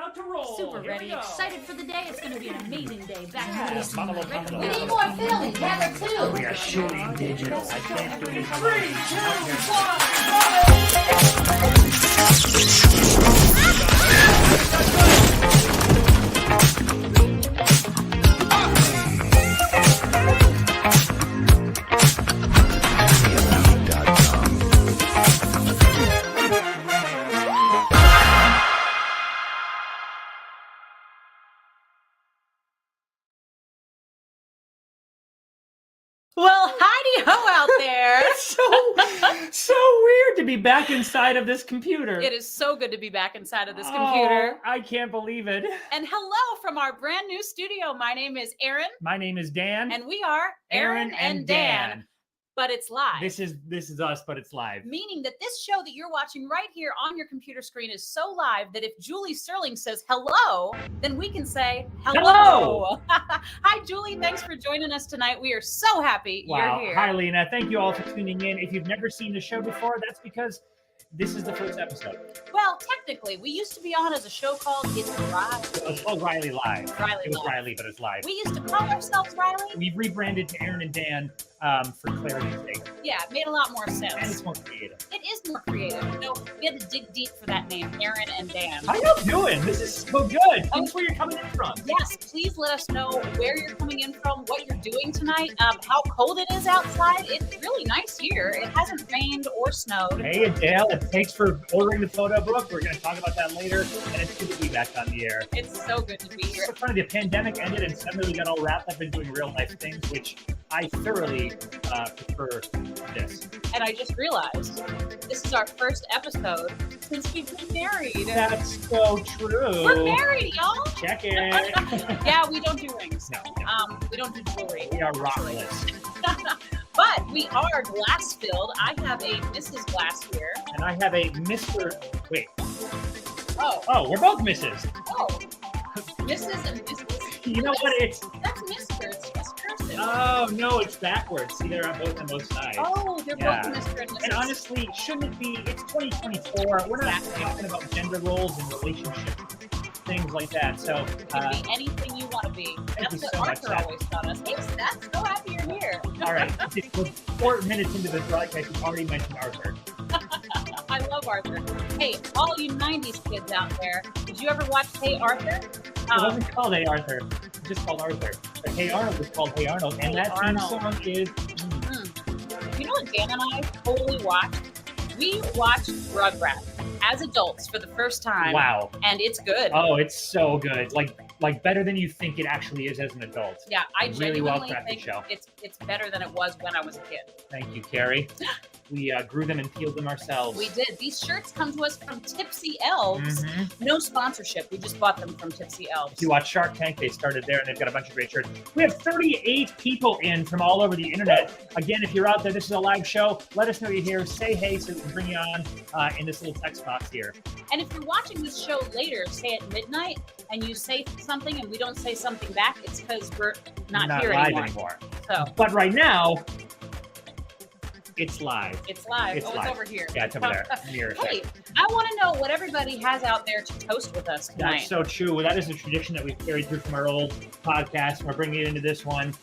about to roll. Super ready, excited for the day. It's going to be an amazing day. Back to this. We need more feeling. Gather two. We are shooting digital. I can't do this. 3, Well, hidey-ho out there. It's so weird to be back inside of this computer. It is so good to be back inside of this computer. Oh, I can't believe it. And hello from our brand new studio. My name is Erinn. My name is Dan. And we are Erinn and Dan. But it's live. This is us, but it's live. Meaning that this show that you're watching right here on your computer screen is so live that if Julie Sterling says hello, then we can say hello. Hi, Julie. Thanks for joining us tonight. We are so happy you're here. Hi, Lena. Thank you all for tuning in. If you've never seen the show before, that's because this is the first episode. Well, technically, we used to be on as a show called It's Riley. It was called Riley Live. Riley It was Live. Riley, but it's live. We used to call ourselves Riley. We've rebranded to Erinn and Dan for clarity's sake. Yeah, it made a lot more sense. And it's more creative. It is more creative. You know, we had to dig deep for that name, Erinn and Dan. How you doing? This is so good. Tell us where you're coming in from. Yes, please let us know where you're coming in from, what you're doing tonight, how cold it is outside. It's really nice here. It hasn't rained or snowed. Hey, Adele, and thanks for ordering the photo book. We're going to talk about that later, and it's good to be back on the air. It's so good to be here. So funny, the pandemic ended, and suddenly we got all wrapped up in doing real life things, which I thoroughly prefer this. And I just realized this is our first episode since we've been married. That's so true. We're married, y'all. Check it. Yeah, we don't do rings. No. We don't do jewelry. We are rockless. But we are glass filled. I have a Mrs. Glass here. And I have a Mr. Wait. Oh. Oh, we're both Mrs. Oh. Mrs. and Mrs. You know what? That's Mr. It's Miss Person. Oh, no, it's backwards. See, they're both on both sides. Oh, they're Yeah. both Mr. and Mrs. And honestly, shouldn't it be? It's 2024. We're not talking about gender roles and relationships, things like that. So, you can be anything you want to be. Thank you That's so what much, Arthur Seth. always taught us. Hey, Seth, so happy you're here. all right, we're 4 minutes into this broadcast. You've already mentioned Arthur. I love Arthur. Hey, all you 90s kids out there, did you ever watch Hey Arthur? It wasn't called Hey Arthur. It was just called Arthur. But Hey Arnold was called Hey Arnold, and Hey that theme Arnold. song is. You know what Dan and I totally watched? We watched Rugrats as adults for the first time. Wow. And it's good. Oh, it's so good. Like better than you think it actually is as an adult. Yeah, I Really well genuinely crafted think show. it's better than it was when I was a kid. Thank you, Carrie. We grew them and peeled them ourselves. We did. These shirts come to us from Tipsy Elves. No sponsorship. We just bought them from Tipsy Elves. If you watch Shark Tank, they started there, and they've got a bunch of great shirts. We have 38 people in from all over the internet. Again, if you're out there, this is a live show. Let us know you're here. Say hey so we can bring you on in this little text box here. And if you're watching this show later, say at midnight, and you say something and we don't say something back, it's because we're not here live anymore. So But right now, it's live. it's live. It's It's live. over here. Yeah, it's over there. Mirror Hey, effect. I want to know what everybody has out there to toast with us tonight. That's so true. Well, that is a tradition that we've carried through from our old podcast. We're bringing it into this one.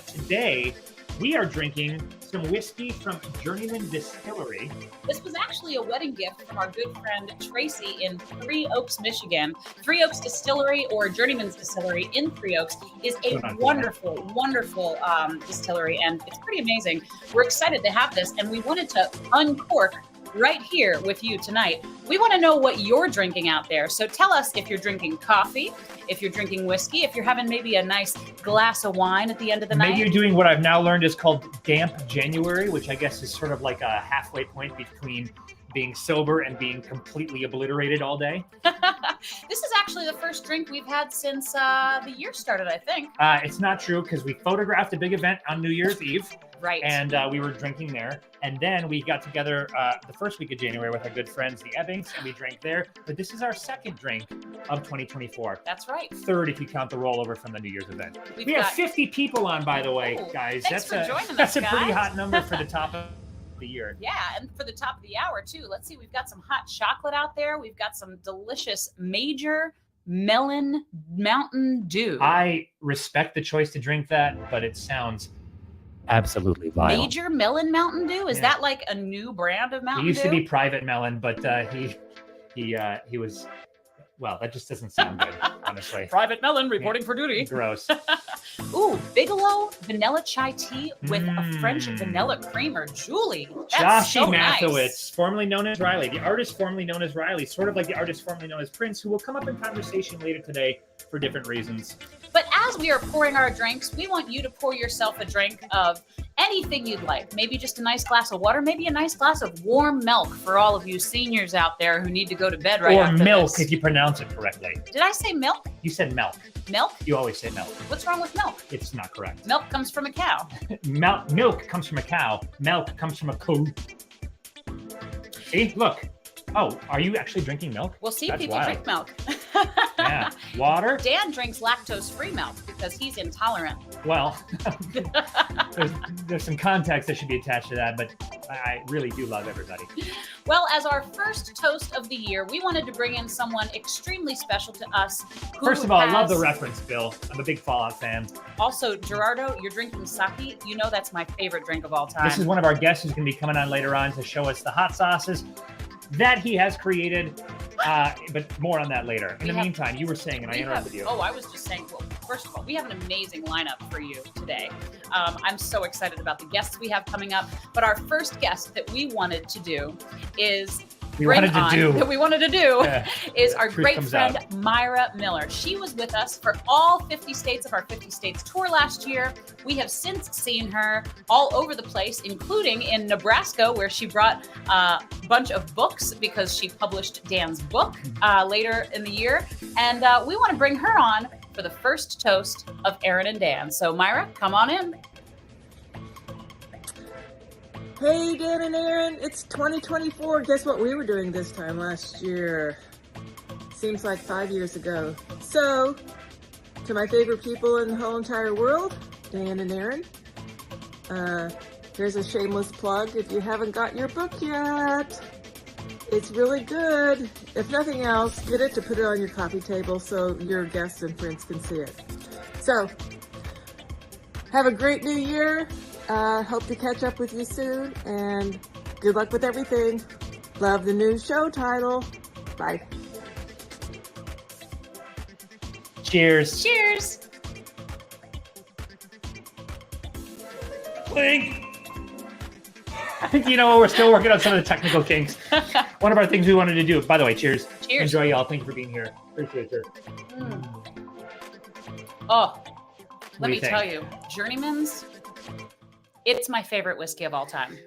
Today, we are drinking some whiskey from Journeyman Distillery. This was actually a wedding gift from our good friend Tracy in Three Oaks, Michigan. Three Oaks Distillery, or Journeyman's Distillery in Three Oaks, is a wonderful, wonderful distillery, and it's pretty amazing. We're excited to have this, and we wanted to uncork right here with you tonight. We want to know what you're drinking out there. So tell us if you're drinking coffee, if you're drinking whiskey, if you're having maybe a nice glass of wine at the end of the night. Maybe you're doing what I've now learned is called damp January, which I guess is sort of like a halfway point between being sober and being completely obliterated all day. This is actually the first drink we've had since the year started, I think. It's not true because we photographed a big event on New Year's Eve. Right. And we were drinking there. And then we got together the first week of January with our good friends, the Ebbings, and we drank there. But this is our second drink of 2024. That's right. Third, if you count the rollover from the New Year's event. We've We have got- 50 people on, by the way, Oh, guys. thanks for joining us, That's a pretty guys. hot number for the top of the year. Yeah, and for the top of the hour, too. Let's see, we've got some hot chocolate out there. We've got some delicious Major Melon Mountain Dew. I respect the choice to drink that, but it sounds absolutely vile. Major Melon Mountain Dew? Is Yeah. that like a new brand of Mountain He used Dew? to be Private Melon, but he was, well, that just doesn't sound good, honestly. Private Melon reporting for duty. Gross. Ooh, Bigelow vanilla chai tea with a French vanilla creamer. Julie, that's Joshy so Mathowitz, nice. formerly known as Riley, the artist formerly known as Riley, sort of like the artist formerly known as Prince, who will come up in conversation later today for different reasons. But as we are pouring our drinks, we want you to pour yourself a drink of anything you'd like. Maybe just a nice glass of water, maybe a nice glass of warm milk for all of you seniors out there who need to go to bed right Or after milk, this. if you pronounce it correctly. Did I say milk? You said milk. Milk? You always say milk. What's wrong with milk? It's not correct. Milk comes from a cow. Milk comes from a cow. Milk comes from a cow. See, look. Oh, are you actually drinking milk? Well, see, That's people wild. drink milk. Yeah. Water? Dan drinks lactose-free milk because he's intolerant. Well, there's some context that should be attached to that, but I really do love everybody. Well, as our first toast of the year, we wanted to bring in someone extremely special to us. Who First of all, I love the has- reference, Bill. I'm a big Fallout fan. Also, Gerardo, you're drinking sake. You know that's my favorite drink of all time. This is one of our guests who's going to be coming on later on to show us the hot sauces that he has created, but more on that later. In the meantime, you were saying, and I interrupted you. Oh, I was just saying, well, first of all, we have an amazing lineup for you today. I'm so excited about the guests we have coming up. But our first guest that we wanted to do is is our Truth great comes friend out. Myra Miller. She was with us for all 50 states of our 50 states tour last year. We have since seen her all over the place, including in Nebraska, where she brought a bunch of books because she published Dan's book later in the year. And we want to bring her on for the first toast of Erinn and Dan. So Myra, come on in. Hey, Dan and Erinn, it's 2024. Guess what we were doing this time last year? Seems like 5 years ago. So, to my favorite people in the whole entire world, Dan and Erinn, here's a shameless plug if you haven't got your book yet. It's really good. If nothing else, get it to put it on your coffee table so your guests and friends can see it. So, have a great new year. Hope to catch up with you soon, and good luck with everything. Love the new show title. Bye. Cheers. Cheers. Clink. You know, we're still working on some of the technical kinks. One of our things we wanted to do, by the way, cheers. Cheers. Enjoy, y'all. Thank you for being here. Appreciate it. Oh, let do me you think? tell you, Journeyman's, it's my favorite whiskey of all time.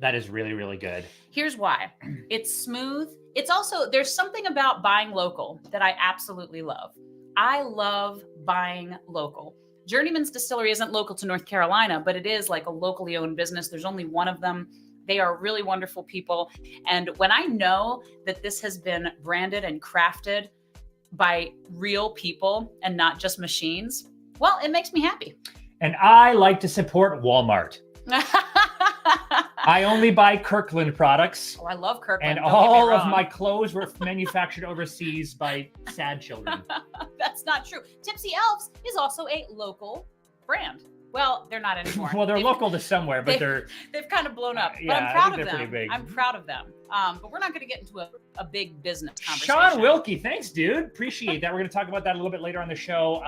That is really, really good. Here's why. It's smooth. It's also, there's something about buying local that I absolutely love. I love buying local. Journeyman's Distillery isn't local to North Carolina, but it is like a locally owned business. There's only one of them. They are really wonderful people. And when I know that this has been branded and crafted by real people and not just machines, well, it makes me happy. And I like to support Walmart. I only buy Kirkland products. Oh, I love Kirkland. And don't get me all of wrong. my clothes were manufactured overseas by sad children. That's not true. Tipsy Elves is also a local brand. Well, they're not anymore. Well, they're They've- local to somewhere, but they're They've kind of blown up. Yeah, but I I'm proud think of they're them. pretty big. I'm proud of them. But we're not going to get into a big business conversation. Sean Wilkie. Thanks, dude. Appreciate that. We're going to talk about that a little bit later on the show.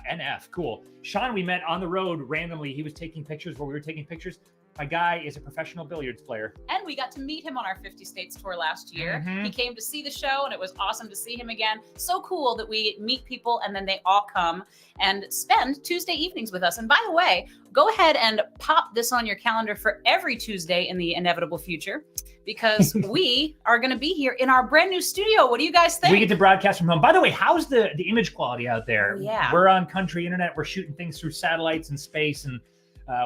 NF, cool. Sean, we met on the road randomly. He was taking pictures while we were taking pictures. My guy is a professional billiards player. And we got to meet him on our 50 States tour last year. Mhm. He came to see the show, and it was awesome to see him again. So cool that we meet people, and then they all come and spend Tuesday evenings with us. And by the way, go ahead and pop this on your calendar for every Tuesday in the inevitable future, because we are going to be here in our brand new studio. What do you guys think? We get to broadcast from home. By the way, how's the image quality out there? Oh, yeah. We're on country internet. We're shooting things through satellites and space, and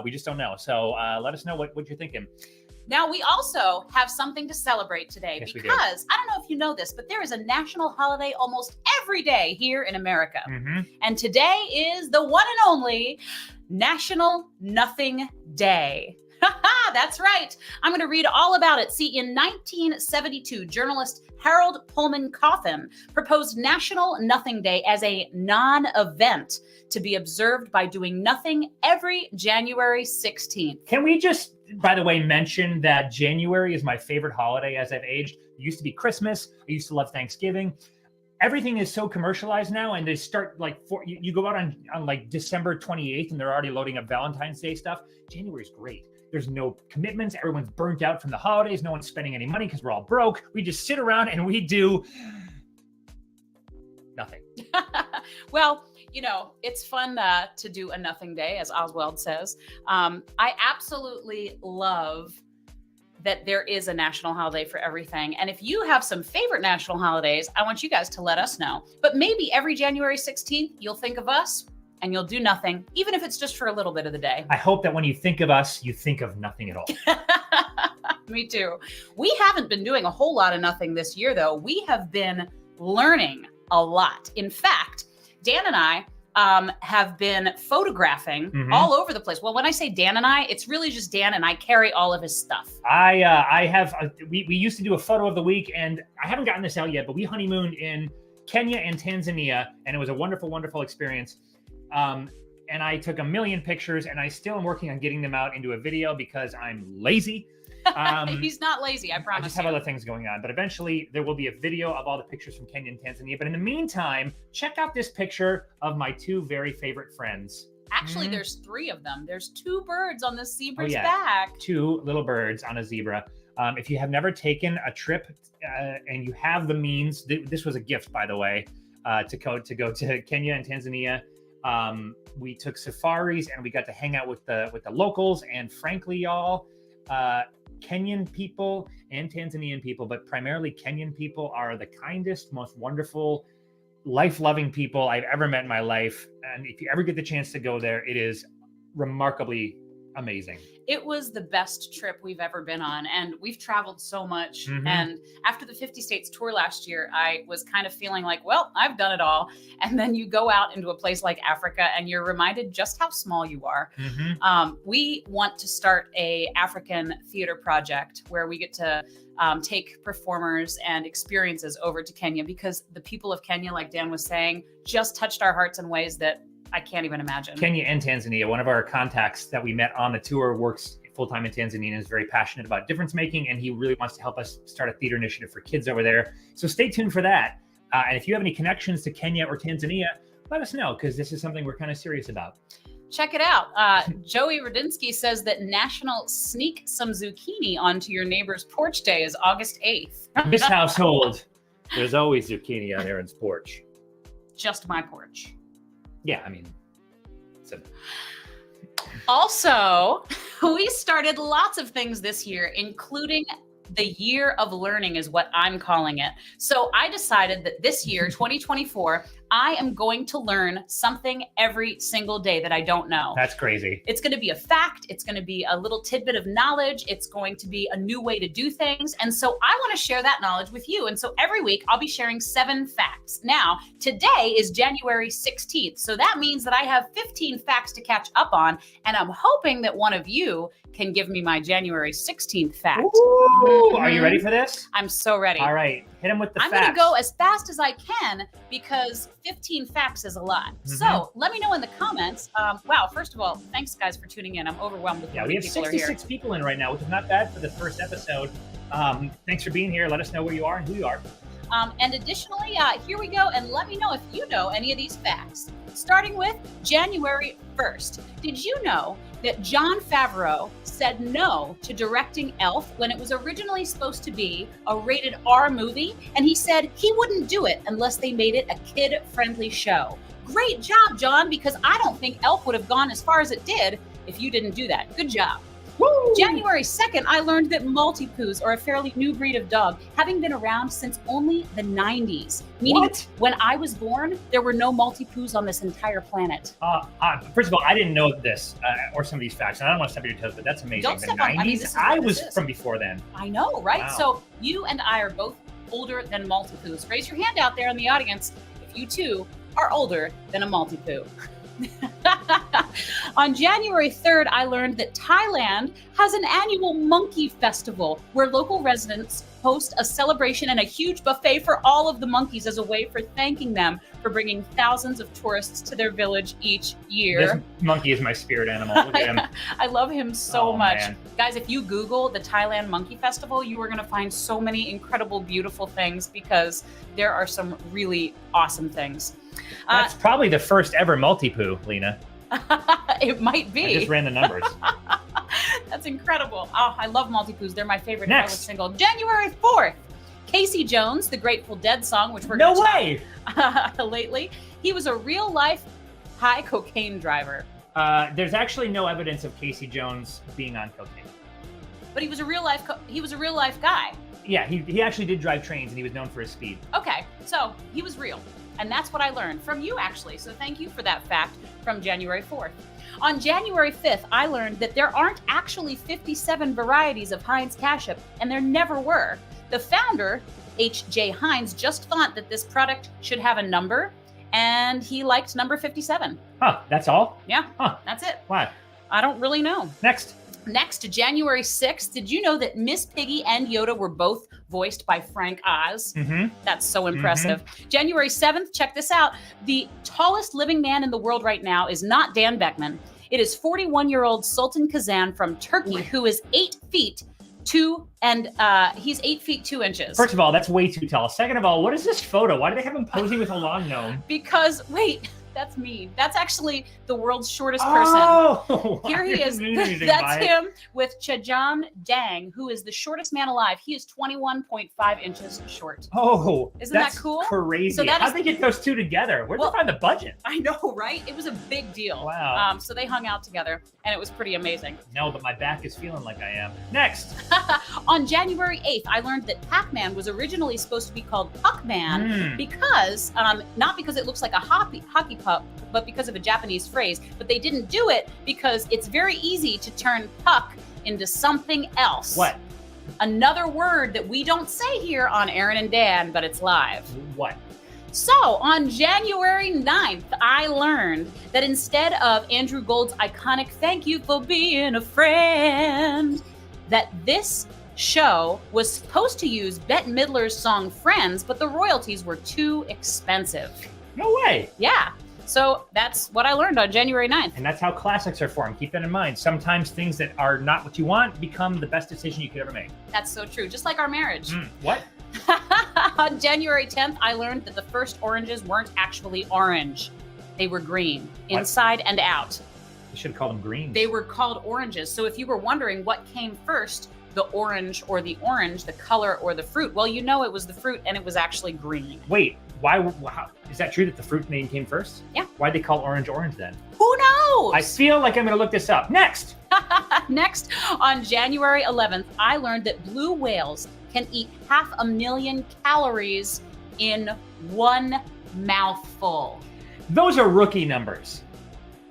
we just don't know. So let us know what you're thinking. Now, we also have something to celebrate today, Yes, we do. because I don't know if you know this, but there is a national holiday almost every day here in America. Mm-hmm. And today is the one and only National Nothing Day. That's right. I'm going to read all about it. See, in 1972, journalist Harold Pullman Coffin proposed National Nothing Day as a non-event to be observed by doing nothing every January 16th. Can we just, by the way, mention that January is my favorite holiday as I've aged? It used to be Christmas. I used to love Thanksgiving. Everything is so commercialized now, and they start like you go out on like December 28th and they're already loading up Valentine's Day stuff. January is great. There's no commitments. Everyone's burnt out from the holidays. No one's spending any money because we're all broke. We just sit around and we do nothing. Well, you know, it's fun to do a nothing day, as Oswald says. I absolutely love that there is a national holiday for everything. And if you have some favorite national holidays, I want you guys to let us know. But maybe every January 16th, you'll think of us and you'll do nothing, even if it's just for a little bit of the day. I hope that when you think of us, you think of nothing at all. Me too. We haven't been doing a whole lot of nothing this year, though. We have been learning a lot. In fact, Dan and I have been photographing all over the place. Well, when I say Dan and I, it's really just Dan, and I carry all of his stuff. We used to do a photo of the week, and I haven't gotten this out yet, but we honeymooned in Kenya and Tanzania, and it was a wonderful, wonderful experience. And I took a million pictures, and I still am working on getting them out into a video because I'm lazy. He's not lazy, I promise. I just have other things going on, but eventually there will be a video of all the pictures from Kenya and Tanzania. But in the meantime, check out this picture of my two very favorite friends. Actually, there's three of them. There's two birds on this zebra's back. Two little birds on a zebra. If you have never taken a trip and you have the means, this was a gift, by the way, to go to Kenya and Tanzania. We took safaris and we got to hang out with the locals. And frankly, y'all, Kenyan people and Tanzanian people, but primarily Kenyan people, are the kindest, most wonderful, life-loving people I've ever met in my life. And if you ever get the chance to go there, it is remarkably amazing. It was the best trip we've ever been on, and we've traveled so much. And after the 50 states tour last year, I was kind of feeling like, well, I've done it all. And then you go out into a place like Africa and you're reminded just how small you are. We want to start a African theater project where we get to take performers and experiences over to Kenya, because the people of Kenya, like Dan was saying, just touched our hearts in ways that I can't even imagine. Kenya and Tanzania, one of our contacts that we met on the tour works full-time in Tanzania and is very passionate about difference making, and he really wants to help us start a theater initiative for kids over there. So stay tuned for that. And if you have any connections to Kenya or Tanzania, let us know, because this is something we're kind of serious about. Check it out. Joey Radinsky says that National Sneak Some Zucchini Onto Your Neighbor's Porch Day is August 8th. In this household, there's always zucchini on Erin's porch. Just my porch. Yeah, I mean, Also, we started lots of things this year, including the year of learning is what I'm calling it. So I decided that this year, 2024, I am going to learn something every single day that I don't know. That's crazy. It's going to be a fact. It's going to be a little tidbit of knowledge. It's going to be a new way to do things. And so I want to share that knowledge with you. And so every week I'll be sharing 7 facts. Now, today is January 16th. So that means that I have 15 facts to catch up on. And I'm hoping that one of you can give me my January 16th fact. Ooh, are you ready for this? I'm so ready. All right, hit him with the facts. I'm going to go as fast as I can because 15 facts is a lot. So let me know in the comments. Wow, first of all, thanks guys for tuning in. I'm overwhelmed with how many people are here. We have 66 people in right now, which is not bad for the first episode. Thanks for being here. Let us know where you are and who you are. And additionally, here we go. And let me know if you know any of these facts. Starting with January 1st. Did you know that Jon Favreau said no to directing Elf when it was originally supposed to be a rated R movie? And he said he wouldn't do it unless they made it a kid-friendly show. Great job, Jon, because I don't think Elf would have gone as far as it did if you didn't do that. Good job. Woo! January 2nd, I learned that Maltipoos are a fairly new breed of dog, having been around since only the 90s. Meaning when I was born, there were no Maltipoos on this entire planet. First of all, I didn't know this or some of these facts. And I don't want to step on your toes, but that's amazing. Don't step on. 90s? I was from before then. I know, right? Wow. So you and I are both older than Maltipoos. Raise your hand out there in the audience if you too are older than a Maltipoo. On January 3rd, I learned that Thailand has an annual monkey festival where local residents host a celebration and a huge buffet for all of the monkeys as a way for thanking them for bringing thousands of tourists to their village each year. This monkey is my spirit animal. Look at him. I love him so much. Man. Guys, if you Google the Thailand Monkey Festival, you are going to find so many incredible, beautiful things because there are some really awesome things. That's probably the first ever multi-poo, Lena. It might be. I just ran the numbers. That's incredible. Oh, I love multi-poos. They're my favorite. Next. I was single. January 4th, Casey Jones, the Grateful Dead song, which we're No going way! to talk lately. He was a real-life high cocaine driver. There's actually no evidence of Casey Jones being on cocaine. But he was a real-life guy. Yeah, he actually did drive trains, and he was known for his speed. Okay, so he was real. And that's what I learned from you, actually. So thank you for that fact from January 4th. On January 5th, I learned that there aren't actually 57 varieties of Heinz ketchup, and there never were. The founder, H.J. Heinz, just thought that this product should have a number, and he liked number 57. Huh, that's all? Yeah, Huh. that's it. Why? I don't really know. Next. Next, January 6th, did you know that Miss Piggy and Yoda were both voiced by Frank Oz? Mm-hmm. That's so impressive. January 7th, check this out. The tallest living man in the world right now is not Dan Beckman. It is 41-year-old Sultan Kazan from Turkey, who is 8 feet 2 and he's 8 feet 2 inches. First of all, that's way too tall. Second of all, what is this photo? Why do they have him posing with a long gnome? Because, wait, that's me. That's actually the world's shortest person. Oh, Here he is. That's him with Chajan Dang, who is the shortest man alive. He is 21.5 inches short. Oh, Isn't that that's cool? crazy. So that How'd is- they get those two together? Where'd they find the budget? I know, right? It was a big deal. Wow. So they hung out together, and it was pretty amazing. No, but my back is feeling like I am. Next. On January 8th, I learned that Pac-Man was originally supposed to be called Puck-Man because, not because it looks like a hockey puck, but because of a Japanese phrase. But they didn't do it because it's very easy to turn puck into something else. What? Another word that we don't say here on Erinn and Dan, but it's live. What? So on January 9th, I learned that instead of Andrew Gold's iconic "Thank you for being a friend," that this show was supposed to use Bette Midler's song Friends, but the royalties were too expensive. No way. Yeah. So that's what I learned on January 9th. And that's how classics are formed. Keep that in mind. Sometimes things that are not what you want become the best decision you could ever make. That's so true. Just like our marriage. What? On January 10th, I learned that the first oranges weren't actually orange. They were green, What? inside and out. You should call them greens. They were called oranges. So if you were wondering what came first, the orange, the color or the fruit, well, you know it was the fruit and it was actually green. Wait, why? Wow. Is that true that the fruit name came first? Yeah. Why'd they call orange then? Who knows? I feel like I'm going to look this up. Next. Next, on January 11th, I learned that blue whales can eat 500,000 calories in one mouthful. Those are rookie numbers.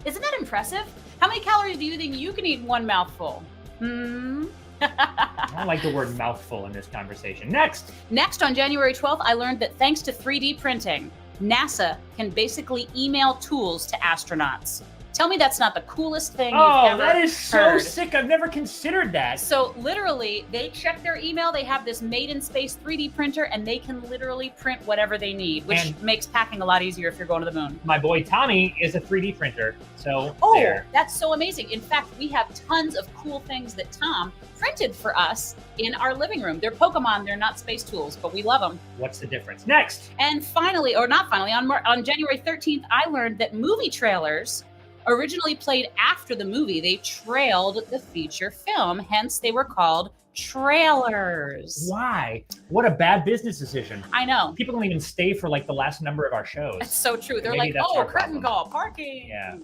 Isn't that impressive? How many calories do you think you can eat in one mouthful? I don't like the word mouthful in this conversation. Next. Next, on January 12th, I learned that thanks to 3D printing, NASA can basically email tools to astronauts. Tell me that's not the coolest thing you've ever that is so heard. sick. I've never considered that. So literally, they check their email, they have this made-in-space 3D printer, and they can literally print whatever they need, which makes packing a lot easier if you're going to the moon. My boy Tommy is a 3D printer, so Oh, there. that's so amazing. In fact, we have tons of cool things that Tom printed for us in our living room. They're Pokemon, they're not space tools, but we love them. What's the difference? Next. And finally, or not finally, on January 13th, I learned that movie trailers originally played after the movie. They trailed the feature film, hence they were called trailers. Why? What a bad business decision. I know. People don't even stay for like the last number of our shows. It's so true. They're Maybe like, that's oh, our curtain problem. call, parking. Yeah.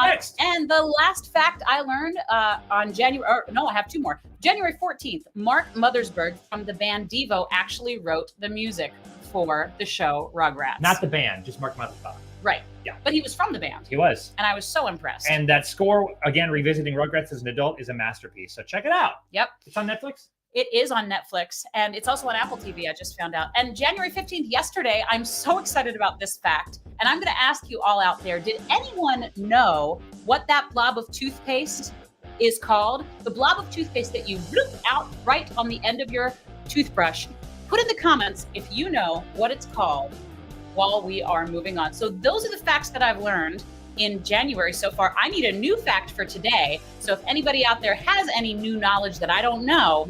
Next. And the last fact I learned on I have two more. January 14th, Mark Mothersbaugh from the band Devo actually wrote the music for the show Rugrats. Not the band, just Marc Mothersbaugh. Right. Yeah. But he was from the band. He was. And I was so impressed. And that score, again, revisiting Rugrats as an adult, is a masterpiece. So check it out. Yep. It's on Netflix? It is on Netflix, and it's also on Apple TV, I just found out. And January 15th, yesterday, I'm so excited about this fact. And I'm going to ask you all out there, did anyone know what that blob of toothpaste is called? The blob of toothpaste that you bloop out right on the end of your toothbrush. Put in the comments if you know what it's called while we are moving on. So those are the facts that I've learned in January so far. I need a new fact for today. So if anybody out there has any new knowledge that I don't know,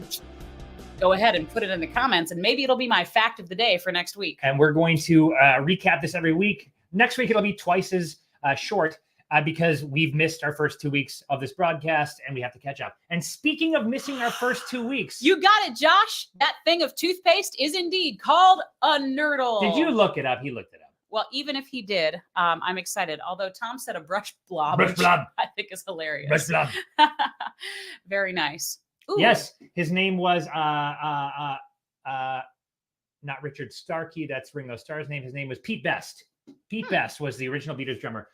go ahead and put it in the comments, and maybe it'll be my fact of the day for next week. And we're going to recap this every week. Next week, it'll be twice as short because we've missed our first 2 weeks of this broadcast and we have to catch up. And speaking of missing our first 2 weeks. You got it, Josh. That thing of toothpaste is indeed called a nurdle. Did you look it up? He looked it up. Well, even if he did, I'm excited. Although Tom said a brush blob, Brush blob. I think is hilarious. Brush blob. Very nice. Ooh. Yes, his name was not Richard Starkey. That's Ringo Starr's name. His name was Pete Best. Pete Best was the original Beatles drummer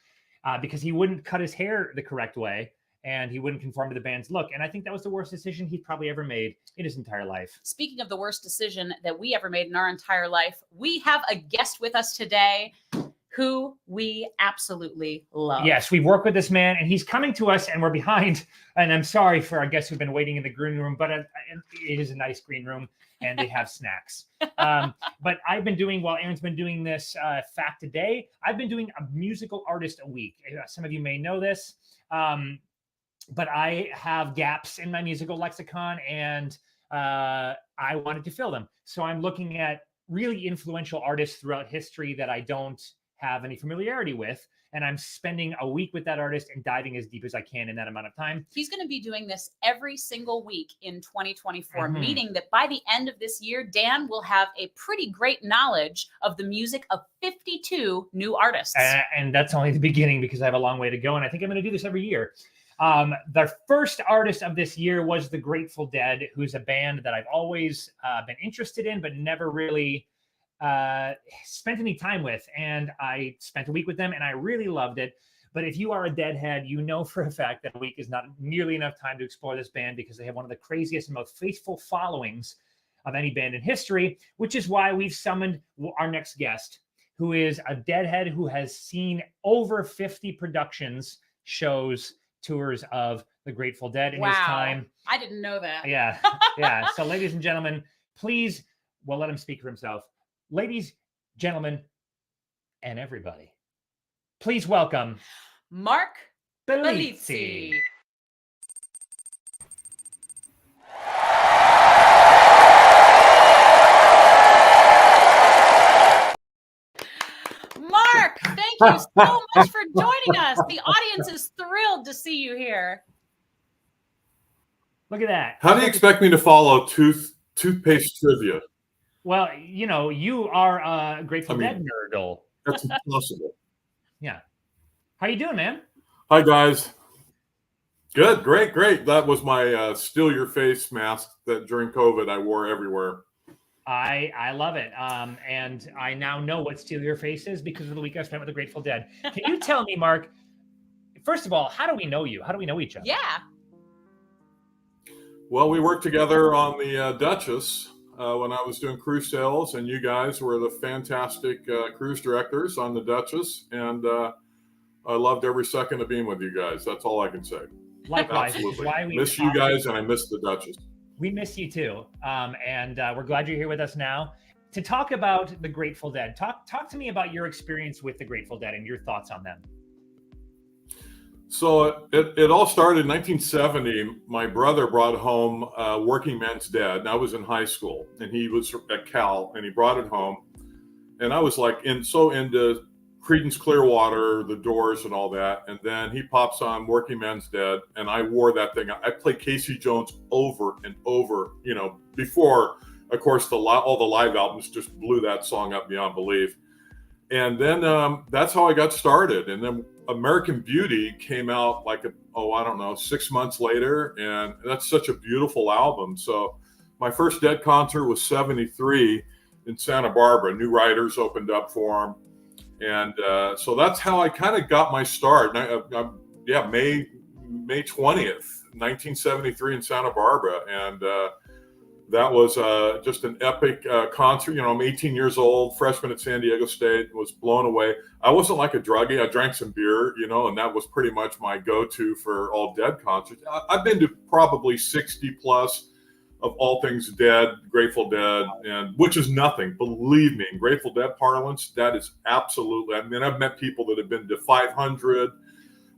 because he wouldn't cut his hair the correct way and he wouldn't conform to the band's look. And I think that was the worst decision he probably ever made in his entire life. Speaking of the worst decision that we ever made in our entire life, we have a guest with us today who we absolutely love. Yes, we've worked with this man and he's coming to us and we're behind. And I'm sorry for our guests who've been waiting in the green room, but it is a nice green room and they have snacks. But I've been doing, while Erin's been doing this fact a day, I've been doing a musical artist a week. Some of you may know this, but I have gaps in my musical lexicon and I wanted to fill them. So I'm looking at really influential artists throughout history that I don't have any familiarity with, and I'm spending a week with that artist and diving as deep as I can in that amount of time. He's going to be doing this every single week in 2024, meaning that by the end of this year, Dan will have a pretty great knowledge of the music of 52 new artists. And that's only the beginning because I have a long way to go, and I think I'm going to do this every year. The first artist of this year was the Grateful Dead, who's a band that I've always been interested in, but never really spent any time with. And I spent a week with them and I really loved it. But if you are a Deadhead, you know for a fact that a week is not nearly enough time to explore this band because they have one of the craziest and most faithful followings of any band in history, which is why we've summoned our next guest, who is a Deadhead who has seen over 50 productions, shows, tours of the Grateful Dead in his time. I didn't know that. Yeah. Yeah. So ladies and gentlemen, please, well, let him speak for himself. Ladies, gentlemen, and everybody, please welcome Marc Bellizzi. Bellizzi. Marc, thank you so much for joining us. The audience is thrilled to see you here. Look at that. How do you expect me to follow toothpaste trivia? Well, you know, you are a Grateful Dead nerdle. That's impossible. Yeah. How you doing, man? Hi, guys. Good, great. That was my steal your face mask that during COVID I wore everywhere. I love it. And I now know what Steal Your Face is because of the week I spent with the Grateful Dead. Can you tell me, Marc, first of all, how do we know you? How do we know each other? Yeah. Well, we worked together on the Duchess when I was doing cruise sales, and you guys were the fantastic cruise directors on the Duchess, and I loved every second of being with you guys. That's all I can say. Likewise. Absolutely. Why we miss you guys, and I miss the Duchess. We miss you too. And we're glad you're here with us now to talk about the Grateful Dead. Talk to me about your experience with the Grateful Dead and your thoughts on them. So it all started in 1970. My brother brought home Working Man's Dead, and I was in high school, and he was at Cal, and he brought it home, and I was like so into Creedence Clearwater, The Doors, and all that, and then he pops on Working Man's Dead, and I wore that thing. I played Casey Jones over and over, before, of course, all the live albums just blew that song up beyond belief. And then that's how I got started. And then American Beauty came out 6 months later. And that's such a beautiful album. So my first Dead concert was 73 in Santa Barbara. New Writers opened up for him. And so that's how I kind of got my start. May 20th, 1973 in Santa Barbara. And That was just an epic concert. You know, I'm 18 years old, freshman at San Diego State, was blown away. I wasn't like a druggie. I drank some beer, you know, and that was pretty much my go-to for all Dead concerts. I've been to probably 60 plus of all things Dead, Grateful Dead, and which is nothing. Believe me, in Grateful Dead parlance, that is absolutely. I mean, I've met people that have been to 500,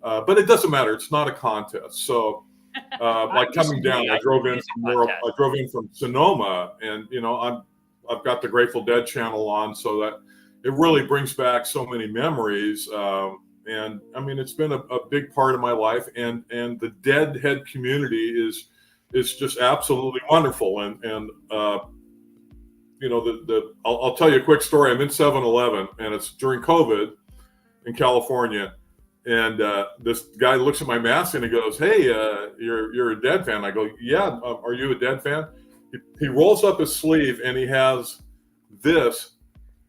but it doesn't matter. It's not a contest. So. Like coming down, I drove in from Sonoma, and you know I've got the Grateful Dead channel on, so that it really brings back so many memories. And I mean, it's been a big part of my life, and the Deadhead community is just absolutely wonderful. And you know I'll tell you a quick story. I'm in 7-Eleven, and it's during COVID in California. And this guy looks at my mask and he goes, "Hey, you're a Dead fan." I go, "Yeah, are you a Dead fan?" He rolls up his sleeve and he has this,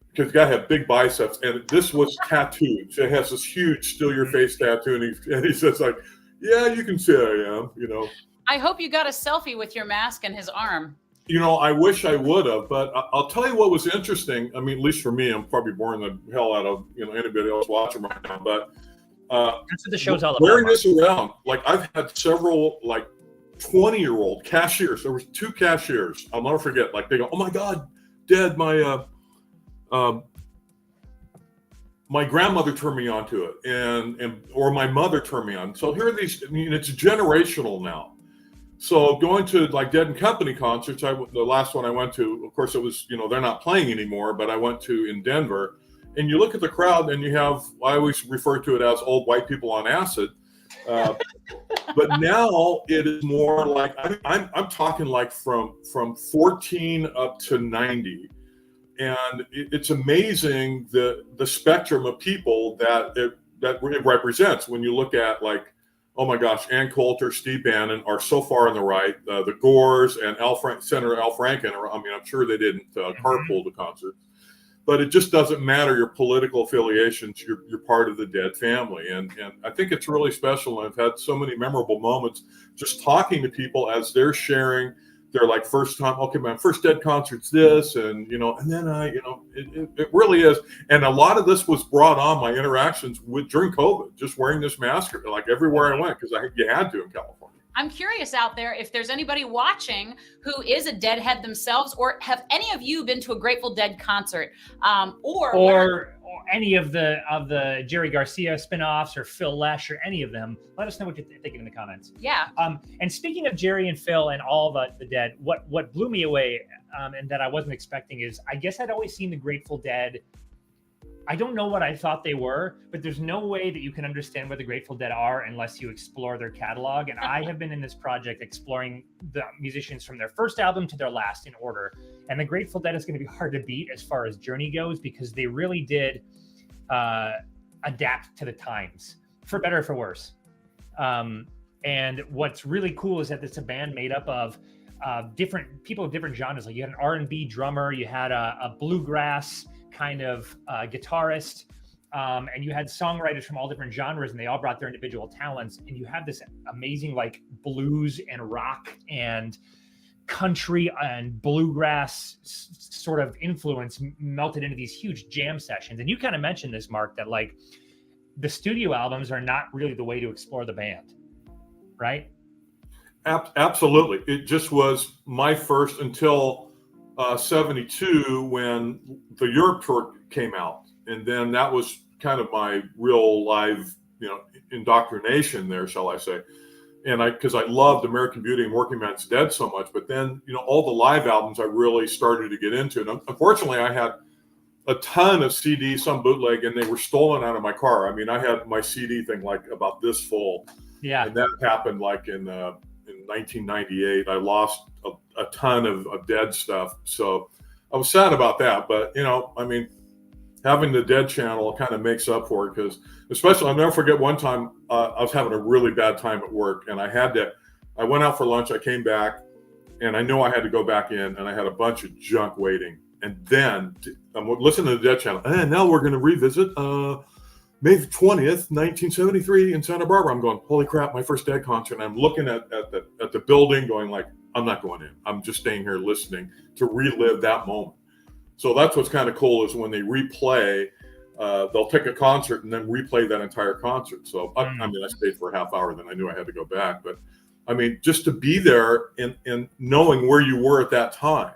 because the guy had big biceps, and this was tattooed. So it has this huge "Steal Your Face" tattoo, and he says like, "Yeah, you can say I am," you know. I hope you got a selfie with your mask and his arm. You know, I wish I would have, but I'll tell you what was interesting. I mean, at least for me, I'm probably boring the hell out of anybody else watching right now, but. That's what the show's all about. Wearing this around, like I've had several like 20-year-old cashiers. There was 2 cashiers. I'll never forget. Like they go, "Oh my God, Dead, my grandmother turned me onto it, and or my mother turned me on." So here are these. I mean, it's generational now. So going to like Dead and Company concerts, the last one I went to, of course, it was they're not playing anymore, but I went to in Denver. And you look at the crowd, and you have, I always refer to it as old white people on acid. But now it is more like, I'm talking like from 14 up to 90. And it's amazing the spectrum of people that it represents. When you look at like, oh my gosh, Ann Coulter, Steve Bannon are so far on the right. The Gores and Senator Al Franken, I'm sure they didn't carpool the concert. But it just doesn't matter your political affiliations. You're part of the Dead family, and I think it's really special. I've had so many memorable moments just talking to people as they're sharing their like first time. Okay, my first Dead concert's this, and and then it really is. And a lot of this was brought on my interactions during COVID, just wearing this mask like everywhere I went, because you had to in California. I'm curious out there if there's anybody watching who is a Deadhead themselves, or have any of you been to a Grateful Dead concert, or any of the Jerry Garcia spinoffs, or Phil Lesh, or any of them. Let us know what you're thinking in the comments. Yeah. And speaking of Jerry and Phil and all the Dead, what blew me away and that I wasn't expecting is, I guess I'd always seen the Grateful Dead. I don't know what I thought they were, but there's no way that you can understand what the Grateful Dead are unless you explore their catalog. And I have been in this project exploring the musicians from their first album to their last in order. And the Grateful Dead is going to be hard to beat as far as journey goes, because they really did adapt to the times, for better or for worse. And what's really cool is that it's a band made up of different people of different genres. Like you had an R&B drummer, you had a bluegrass kind of guitarist, and you had songwriters from all different genres, and they all brought their individual talents. And you have this amazing like blues and rock and country and bluegrass sort of influence melted into these huge jam sessions. And you kind of mentioned this, Marc, that like the studio albums are not really the way to explore the band, right? Absolutely. It just was my first until 72 when the Europe tour came out, and then that was kind of my real live indoctrination there, shall I say. And because I loved American Beauty and Working Man's Dead so much, but then all the live albums I really started to get into. And unfortunately I had a ton of CDs, some bootleg, and they were stolen out of my car. I mean, I had my CD thing like about this full. Yeah. And that happened like in 1998. I lost a ton of Dead stuff, so I was sad about that. But I mean, having the Dead channel kind of makes up for it, because especially I'll never forget one time I was having a really bad time at work, and I went out for lunch, I came back, and I knew I had to go back in, and I had a bunch of junk waiting. And then I'm listening to the Dead channel, and now we're going to revisit May 20th, 1973 in Santa Barbara. I'm going, holy crap, my first Dead concert. And I'm looking at the building going like, I'm not going in. I'm just staying here listening to relive that moment. So that's what's kind of cool is when they replay, they'll take a concert and then replay that entire concert. So I stayed for a half hour, then I knew I had to go back. But I mean, just to be there and knowing where you were at that time,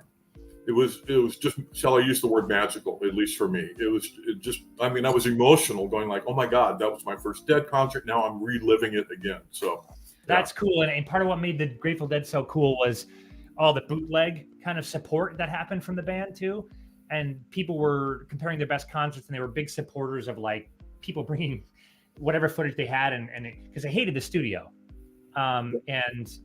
it was just, shall I use the word magical, at least for me. I was emotional going like, oh my God, that was my first Dead concert. Now I'm reliving it again. So that's cool. And part of what made the Grateful Dead so cool was all the bootleg kind of support that happened from the band too. And people were comparing their best concerts, and they were big supporters of like people bringing whatever footage they had, and because they hated the studio, and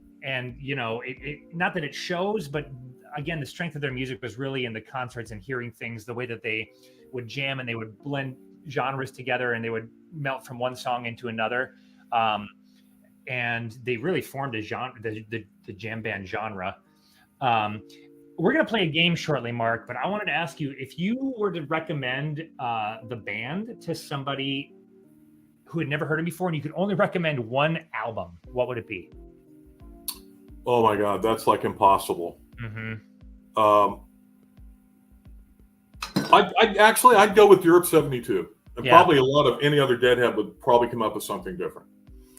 you know, it not that it shows, but again, the strength of their music was really in the concerts and hearing things, the way that they would jam and they would blend genres together and they would melt from one song into another, and they really formed a genre, the jam band genre. We're going to play a game shortly, Marc, but I wanted to ask you, if you were to recommend the band to somebody who had never heard it before, and you could only recommend one album, what would it be? Oh my God, that's like impossible. Mm-hmm. I'd go with Europe 72. And probably a lot of any other Deadhead would probably come up with something different.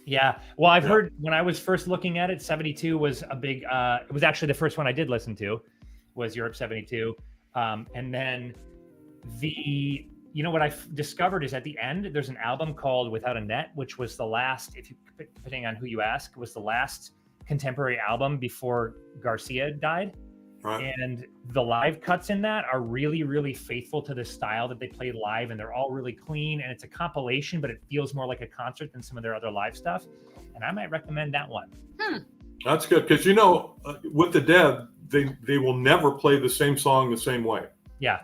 Yeah. Well, I've heard when I was first looking at it, 72 was a big, it was actually the first one I did listen to. Was Europe 72. And then what I discovered is at the end, there's an album called Without a Net, which was the last, depending on who you ask, was the last contemporary album before Garcia died. Right. And the live cuts in that are really, really faithful to the style that they played live. And they're all really clean. And it's a compilation, but it feels more like a concert than some of their other live stuff. And I might recommend that one. That's good. Because, with the Dead, they will never play the same song the same way. Yeah.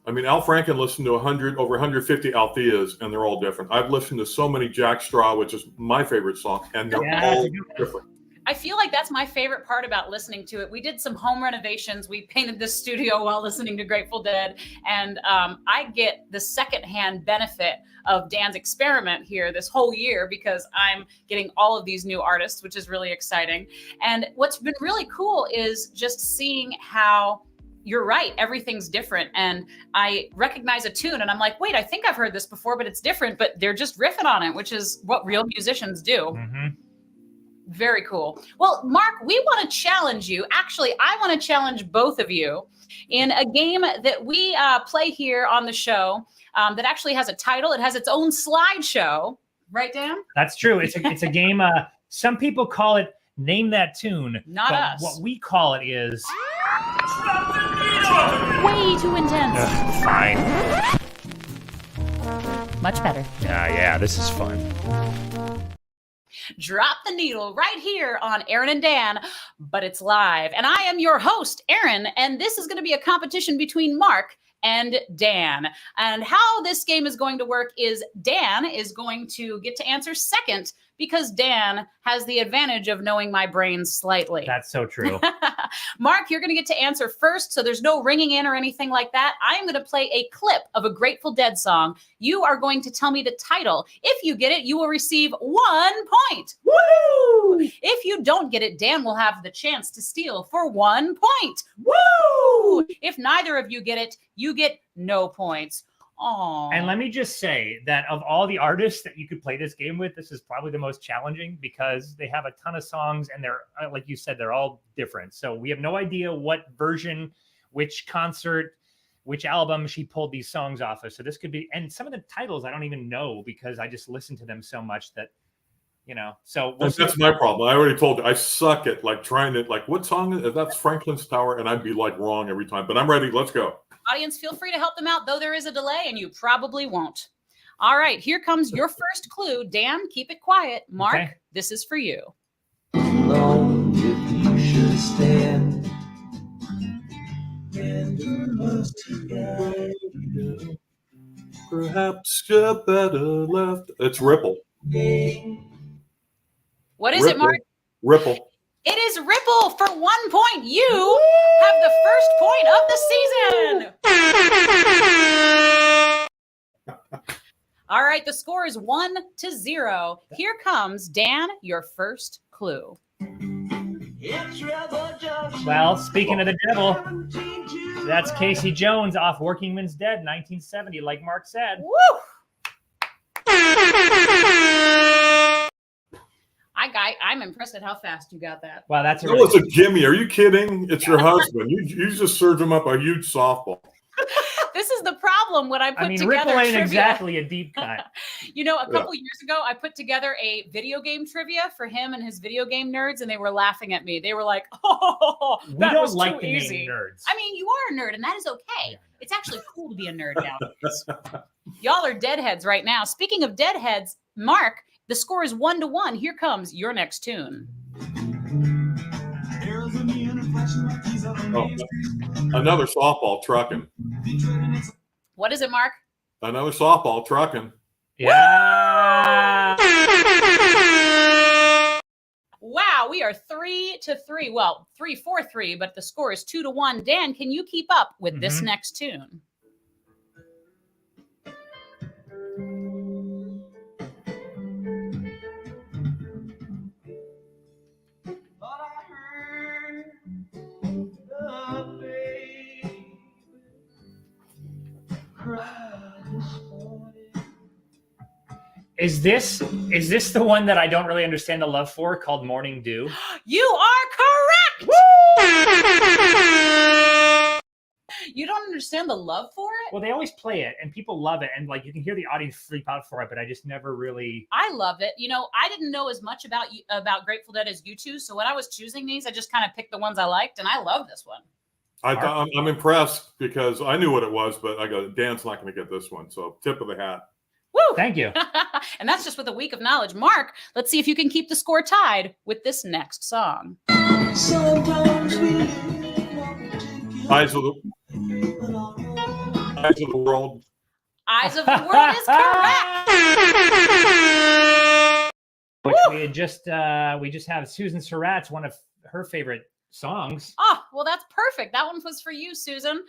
I mean, Al Franken listened to over 150 Altheas, and they're all different. I've listened to so many Jack Straw, which is my favorite song, and they're all different. I feel like that's my favorite part about listening to it. We did some home renovations. We painted this studio while listening to Grateful Dead. And I get the secondhand benefit of Dan's experiment here this whole year because I'm getting all of these new artists, which is really exciting. And what's been really cool is just seeing how you're right. Everything's different. And I recognize a tune and I'm like, wait, I think I've heard this before, but it's different. But they're just riffing on it, which is what real musicians do. Mm-hmm. Very cool. Well, Marc, we want to challenge you. Actually, I want to challenge both of you in a game that we play here on the show that actually has a title. It has its own slideshow. Right, Dan? That's true. It's a game. Some people call it Name That Tune. Not us. What we call it is... Way too intense. Fine. Much better. Yeah, this is fun. Drop the needle right here on Erinn and Dan, but it's live. And I am your host, Erinn, and this is going to be a competition between Marc and Dan. And how this game is going to work is Dan is going to get to answer second because Dan has the advantage of knowing my brain slightly. That's so true. Marc, you're going to get to answer first, so there's no ringing in or anything like that. I'm going to play a clip of a Grateful Dead song. You are going to tell me the title. If you get it, you will receive 1 point. Woo! If you don't get it, Dan will have the chance to steal for 1 point. Woo! If neither of you get it, you get no points. Aww. And let me just say that of all the artists that you could play this game with, this is probably the most challenging because they have a ton of songs and they're, like you said, they're all different. So we have no idea what version, which concert, which album she pulled these songs off of. So this could be, and some of the titles I don't even know because I just listen to them so much that, so that's my problem. I already told you I suck at trying to what song is that's Franklin's Tower, and I'd be wrong every time. But I'm ready. Let's go. Audience, feel free to help them out, though there is a delay, and you probably won't. All right, here comes your first clue. Dan, keep it quiet. Marc, okay. This is for you. Long if you should stand, and you must guide you. Perhaps you're better left. It's Ripple. What is it, Marc? Ripple. It is Ripple for 1 point. You have the first point of the season. All right, the score is 1-0. Here comes Dan, your first clue. It's Rebel Well, speaking of the devil, that's Casey Jones off Workingman's Dead, 1970, like Mark said. Woo! I'm impressed at how fast you got that. Wow, that's That was a gimme. Are you kidding? It's your husband. You just served him up a huge softball. This is the problem when I put together Ripple ain't trivia. Exactly a deep cut. You know, a couple years ago, I put together a video game trivia for him and his video game nerds, and they were laughing at me. They were like, "Oh, that was too easy." Nerds. I mean, you are a nerd, and that is okay. It's actually cool to be a nerd nowadays. Y'all are deadheads right now. Speaking of deadheads, Mark, the score is 1-1. Here comes your next tune. Oh, another softball trucking. What is it, Mark? Another softball trucking. Yeah. Wow, we are 3-3. Well, 3-4-3, but the score is 2-1. Dan, can you keep up with this next tune? Is this the one that I don't really understand the love for, called Morning Dew? You are correct. You don't understand the love for it? Well, they always play it, and people love it, and like you can hear the audience freak out for it. But I just never really. I love it. You know, I didn't know as much about Grateful Dead as you two, so when I was choosing these, I just kind of picked the ones I liked, and I love this one. I'm impressed because I knew what it was, but I go, Dan's not going to get this one. So tip of the hat. Woo! Thank you. And that's just with a week of knowledge. Mark, let's see if you can keep the score tied with this next song. Eyes of the world. Eyes of the World is correct. Which we just have Susan Surratt's one of her favorite songs. Oh, well, that's perfect. That one was for you, Susan.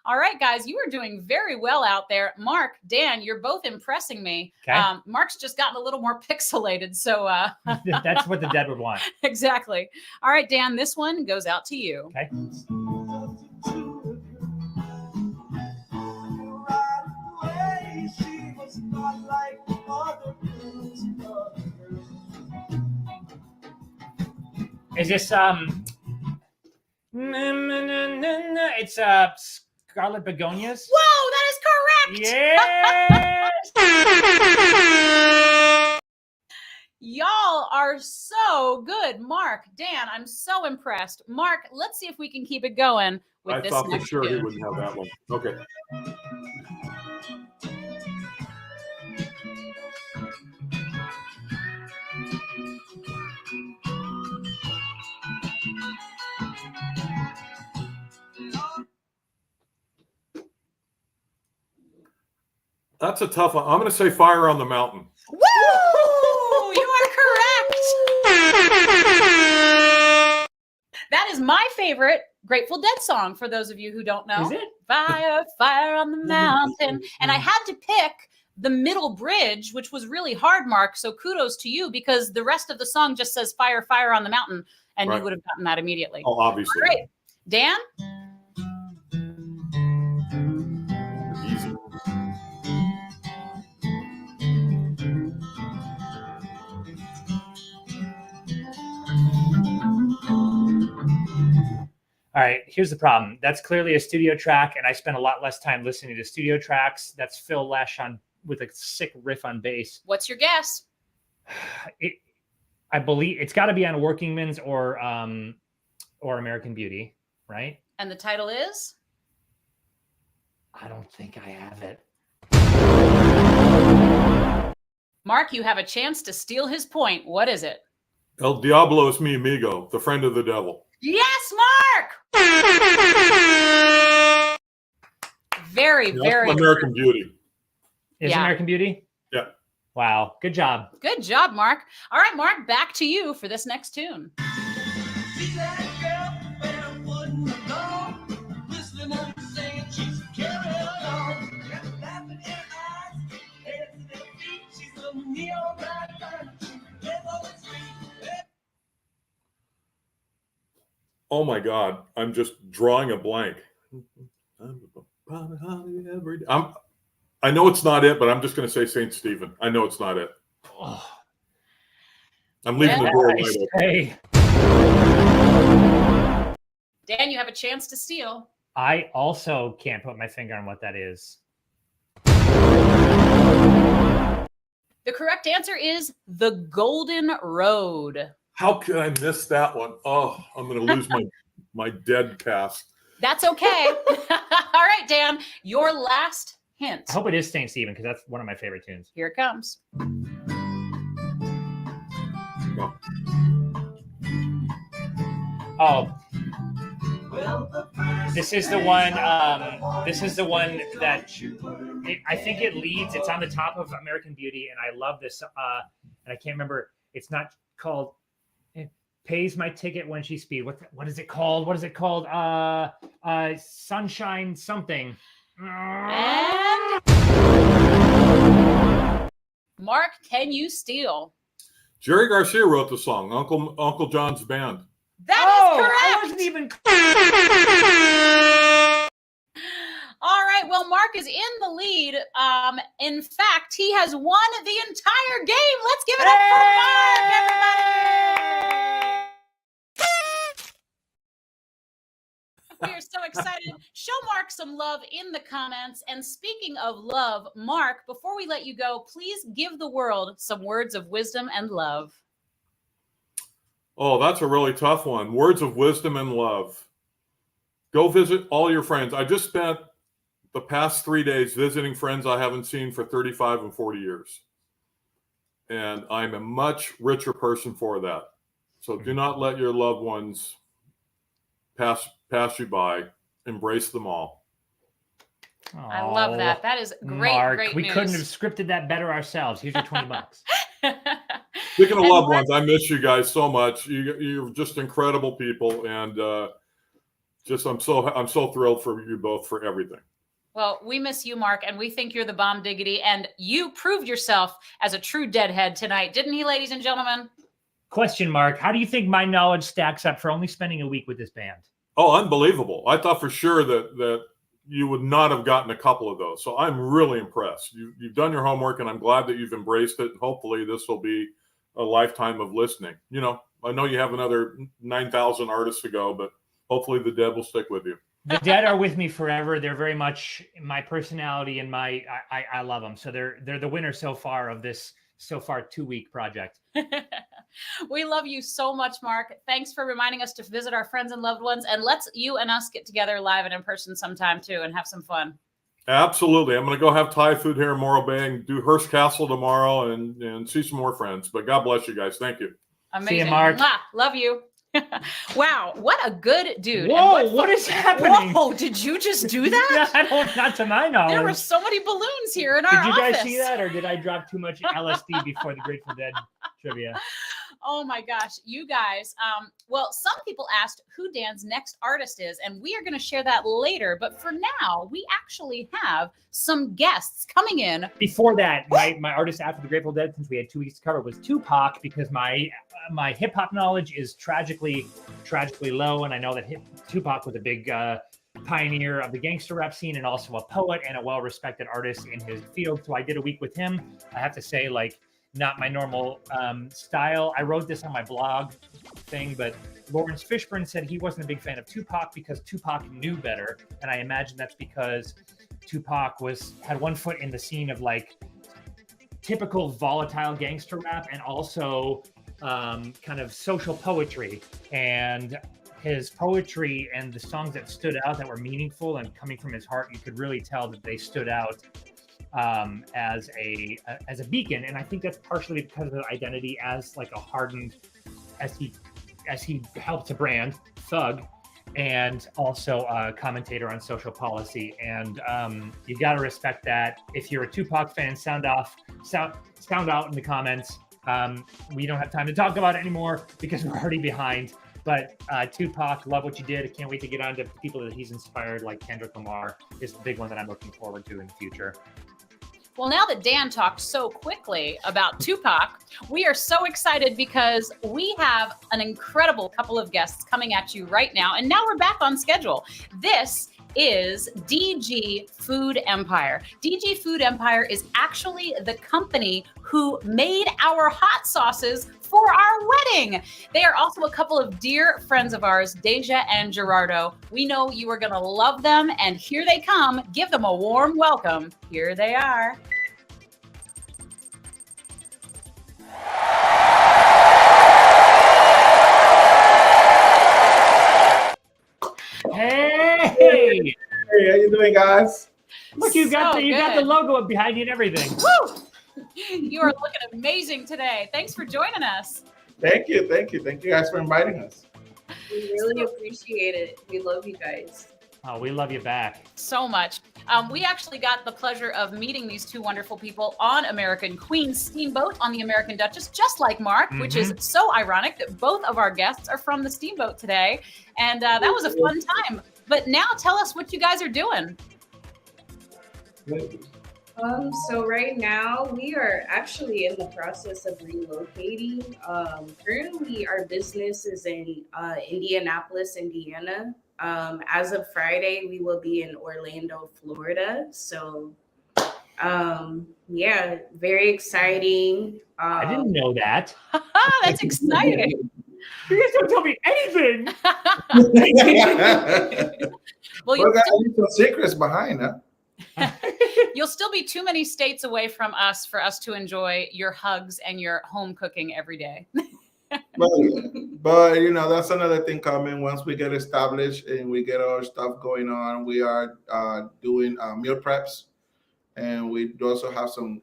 All right, guys, you are doing very well out there. Mark, Dan, you're both impressing me. Okay. Mark's just gotten a little more pixelated, so that's what the dead would want. Exactly. All right, Dan, this one goes out to you. Okay. Is this it's Scarlet Begonias? Whoa, that is correct. Yes. Y'all are so good. Mark, Dan, I'm so impressed. Mark, let's see if we can keep it going with this thought for next sure tune. he wouldn't have that one. Okay. That's a tough one. I'm going to say Fire on the Mountain. Woo! You are correct. That is my favorite Grateful Dead song, for those of you who don't know. Is it? Fire, fire on the mountain. And I had to pick the middle bridge, which was really hard, Mark. So kudos to you, because the rest of the song just says fire, fire on the mountain. And Right. you would have gotten that immediately. Oh, obviously. All right. Dan? Easy. All right, here's the problem. That's clearly a studio track, and I spent a lot less time listening to studio tracks. That's Phil Lesh with a sick riff on bass. What's your guess? I believe it's got to be on Workingman's or American Beauty, right? And the title is? I don't think I have it. Mark, you have a chance to steal his point. What is it? El Diablo es mi amigo, the friend of the devil. Yes, Mark! Very, That's very American Beauty. Is Yeah. American Beauty? Yeah. Wow, good job. good job, Mark. All right, Mark, back to you for this next tune. Oh my God, I'm just drawing a blank. I know it's not it, but I'm just going to say St. Stephen. I know it's not it. Oh. I'm leaving the door wide open. Hey, Dan, you have a chance to steal. I also can't put my finger on what that is. The correct answer is The Golden Road. How could I miss that one? Oh, I'm going to lose my dead pass. That's okay. All right, Dan, your last hint. I hope it is St. Stephen, because that's one of my favorite tunes. Here it comes. Oh, this is the one. This is the one that I think it leads. It's on the top of American Beauty, and I love this. And I can't remember. It's not called. It pays my ticket when she speed. What is it called? What is it called? Sunshine something. And Mark, can you steal? Jerry Garcia wrote the song, Uncle John's Band. That is correct. I wasn't even. All right. Well, Mark is in the lead. In fact, he has won the entire game. Let's give it up for Mark, everybody. We are so excited. Show Mark some love in the comments. And speaking of love, Mark, before we let you go, please give the world some words of wisdom and love. Oh, that's a really tough one. Words of wisdom and love. Go visit all your friends. I just spent the past 3 days visiting friends I haven't seen for 35 and 40 years. And I'm a much richer person for that. So do not let your loved ones pass you by. Embrace them all. I love that. That is great, Mark, great we news. couldn't have scripted that better ourselves. Here's your $20. Speaking of loved ones, I miss you guys so much. You're just incredible people, and I'm so thrilled for you both for everything. Well, we miss you, Mark, and we think you're the bomb diggity, and you proved yourself as a true deadhead tonight, didn't he, ladies and gentlemen? Question mark. How do you think my knowledge stacks up for only spending a week with this band? Oh, unbelievable. I thought for sure that you would not have gotten a couple of those. So I'm really impressed. You've done your homework, and I'm glad that you've embraced it. Hopefully this will be a lifetime of listening. You know, I know you have another 9,000 artists to go, but hopefully the Dead will stick with you. The Dead are with me forever. They're very much my personality and I love them. So they're the winner so far of this 2-week project. We love you so much, Mark. Thanks for reminding us to visit our friends and loved ones, and let's you and us get together live and in person sometime too and have some fun. Absolutely. I'm going to go have Thai food here in Morro Bay and do Hearst Castle tomorrow and see some more friends. But God bless you guys. Thank you. Amazing. See you, Mark. Mwah. Love you. Wow, what a good dude. Whoa, what is happening? Whoa, did you just do that? Not to my knowledge. There were so many balloons here in our office. Did you guys office. see that, or did I drop too much LSD before the Grateful Dead trivia? Oh my gosh, you guys. Well, some people asked who Dan's next artist is, and we are going to share that later. But for now, we actually have some guests coming in. Before that, my artist after the Grateful Dead, since we had 2 weeks to cover, was Tupac, because my hip hop knowledge is tragically low, and I know that Tupac was a big pioneer of the gangster rap scene and also a poet and a well-respected artist in his field. So I did a week with him. I have to say, not my normal style. I wrote this on my blog thing, but Lawrence Fishburne said he wasn't a big fan of Tupac because Tupac knew better. And I imagine that's because Tupac had one foot in the scene of typical volatile gangster rap and also kind of social poetry. And his poetry and the songs that stood out that were meaningful and coming from his heart, you could really tell that they stood out as a beacon. And I think that's partially because of his identity as a hardened, as he helped to brand, thug, and also a commentator on social policy. And you got to respect that. If you're a Tupac fan, sound out in the comments. We don't have time to talk about it anymore because we're already behind. But Tupac, love what you did. I can't wait to get on to people that he's inspired, like Kendrick Lamar is the big one that I'm looking forward to in the future. Well, now that Dan talked so quickly about Tupac, we are so excited because we have an incredible couple of guests coming at you right now. And now we're back on schedule. This is DG Food Empire. DG Food Empire is actually the company who made our hot sauces for our wedding. They are also a couple of dear friends of ours, Deja and Gerardo. We know you are going to love them, and here they come. Give them a warm welcome. Here they are. Hey! Hey, how you doing, guys? Look, you got So the good. logo up behind you and everything. Woo! You are looking amazing today. Thanks for joining us. Thank you guys for inviting us. We really appreciate it. We love you guys. Oh, we love you back. So much. We actually got the pleasure of meeting these two wonderful people on American Queen's Steamboat on the American Duchess, just like Marc, which is so ironic that both of our guests are from the Steamboat today. And that was a fun time. But now tell us what you guys are doing. So right now we are actually in the process of relocating. Currently our business is in Indianapolis, Indiana. As of Friday, we will be in Orlando, Florida. So yeah, very exciting. I didn't know that. That's exciting. You guys don't tell me anything. Well, Well, got some secrets behind, huh? you'll still be too many states away from us for us to enjoy your hugs and your home cooking every day. But you know, that's another thing coming. Once we get established and we get our stuff going on, we are doing meal preps, and we also have some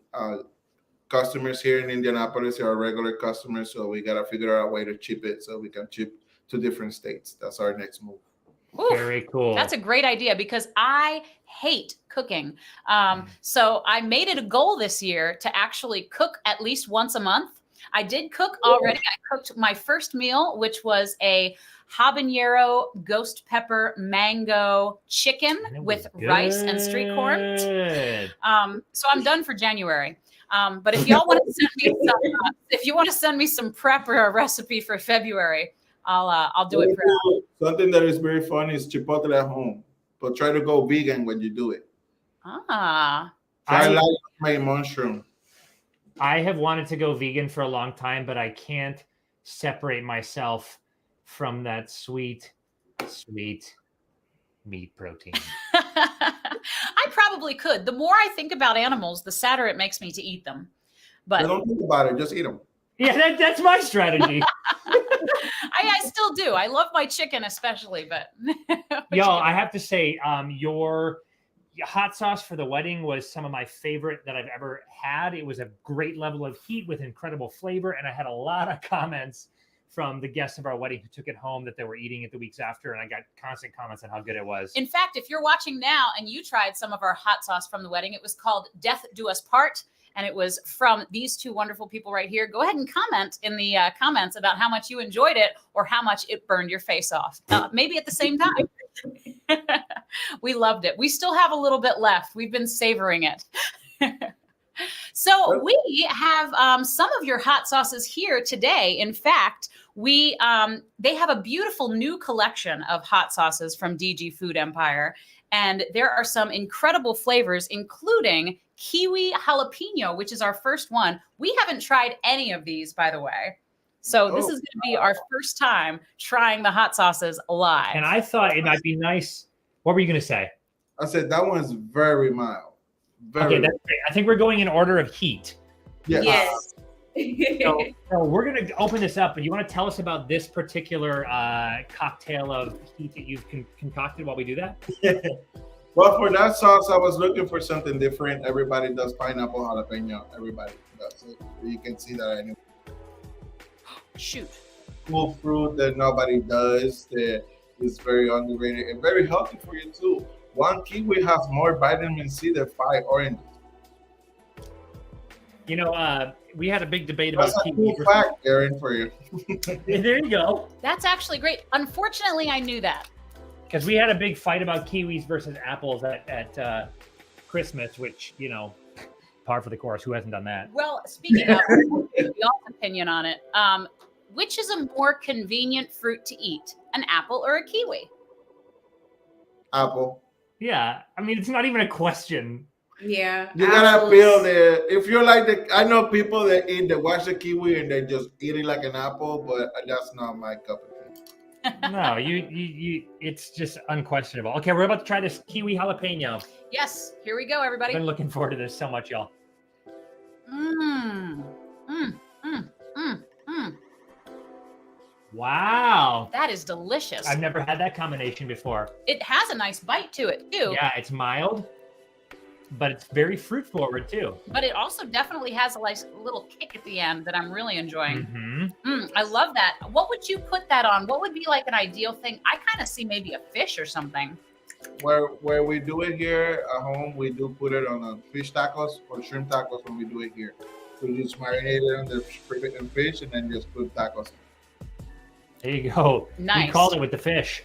customers here in Indianapolis who are regular customers. So we gotta figure out a way to ship it so we can ship to different states. That's our next move. Oof, Very cool. That's a great idea because I hate cooking. So I made it a goal this year to actually cook at least once a month. I did cook already. I cooked my first meal, which was a habanero ghost pepper mango chicken with rice and street corn. So I'm done for January. But if y'all want to send me some, if you want to send me some prep or a recipe for February, I'll do it for you. Something that is very fun is chipotle at home, but try to go vegan when you do it. Ah, I like my mushroom. I have wanted to go vegan for a long time, but I can't separate myself from that sweet meat protein. I probably could. The more I think about animals, the sadder it makes me to eat them. But Don't think about it, just eat them. Yeah, that's my strategy. I still do. I love my chicken especially, but Yo, I have to say, your hot sauce for the wedding was some of my favorite that I've ever had. It was a great level of heat with incredible flavor, and I had a lot of comments from the guests of our wedding who took it home that they were eating it the weeks after, and I got constant comments on how good it was. in fact, if you're watching now and you tried some of our hot sauce from the wedding, it was called Death Do Us Part. And it was from these two wonderful people right here. Go ahead and comment in the comments about how much you enjoyed it or how much it burned your face off. Maybe at the same time. We loved it. We still have a little bit left. We've been savoring it. So we have some of your hot sauces here today. In fact, they have a beautiful new collection of hot sauces from DG Food Empire. And there are some incredible flavors, including kiwi jalapeno, which is our first one. We haven't tried any of these, by the way. So this is going to be our first time trying the hot sauces live. And I thought it might be nice. What were you going to say? I said that one's very mild. Okay, that's great. I think we're going in order of heat. Yes. So we're going to open this up, but you want to tell us about this particular cocktail of heat that you've concocted while we do that? Well, for that sauce, I was looking for something different. Everybody does pineapple jalapeno. Everybody does it. You can see that anyway. Shoot. Cool fruit that nobody does that is very underrated and very healthy for you too. One kiwi has more vitamin C than 5 oranges. You know, we had a big debate about That's a kiwi. cool fact, Erinn, for you. There you go. That's actually great. Unfortunately, I knew that. Because we had a big fight about kiwis versus apples at Christmas, which, you know, par for the course. Who hasn't done that? Well, speaking of y'all's opinion on it, which is a more convenient fruit to eat, an apple or a kiwi? Apple. Yeah, I mean, it's not even a question. Yeah. You gotta apples. feel the. If you're like I know people that watch the kiwi and they just eat it like an apple, but that's not my cup of tea. No, you it's just unquestionable. Okay, we're about to try this kiwi jalapeno. Yes, here we go, everybody. I've been looking forward to this so much, y'all. Wow. That is delicious. I've never had that combination before. It has a nice bite to it, too. Yeah, it's mild, but it's very fruit forward, too. But it also definitely has a nice little kick at the end that I'm really enjoying. Mm-hmm. I love that. What would you put that on? What would be like an ideal thing? I kind of see maybe a fish or something. Where we do it here at home, we do put it on fish tacos or shrimp tacos when we do it here. We just marinate it on the fish and then just put tacos. There you go. Nice. We called it with the fish.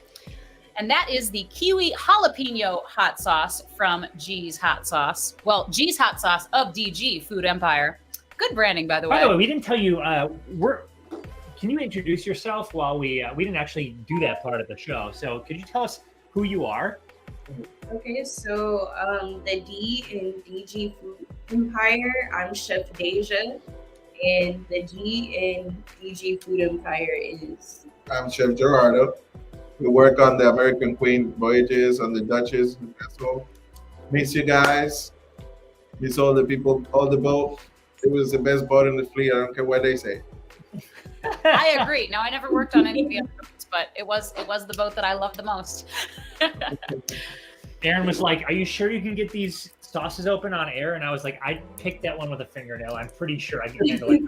And that is the kiwi jalapeno hot sauce from G's Hot Sauce. Well, G's Hot Sauce of DG Food Empire. Good branding, by the way. By the way, we didn't tell you. Can you introduce yourself? While we didn't actually do that part of the show. So could you tell us who you are? Okay, so the D in DG Food Empire, I'm Chef Deja, and the G in DG Food Empire is I'm Chef Gerardo. We work on the American Queen voyages, on the Duchess vessel. Miss you guys. Miss all the people, all the boat. It was the best boat in the fleet. I don't care what they say. I agree. Now, I never worked on any of the other boats, but it was the boat that I loved the most. Erinn was like, "Are you sure you can get these sauces open on air?" And I was like, "I picked that one with a fingernail. I'm pretty sure I can handle it."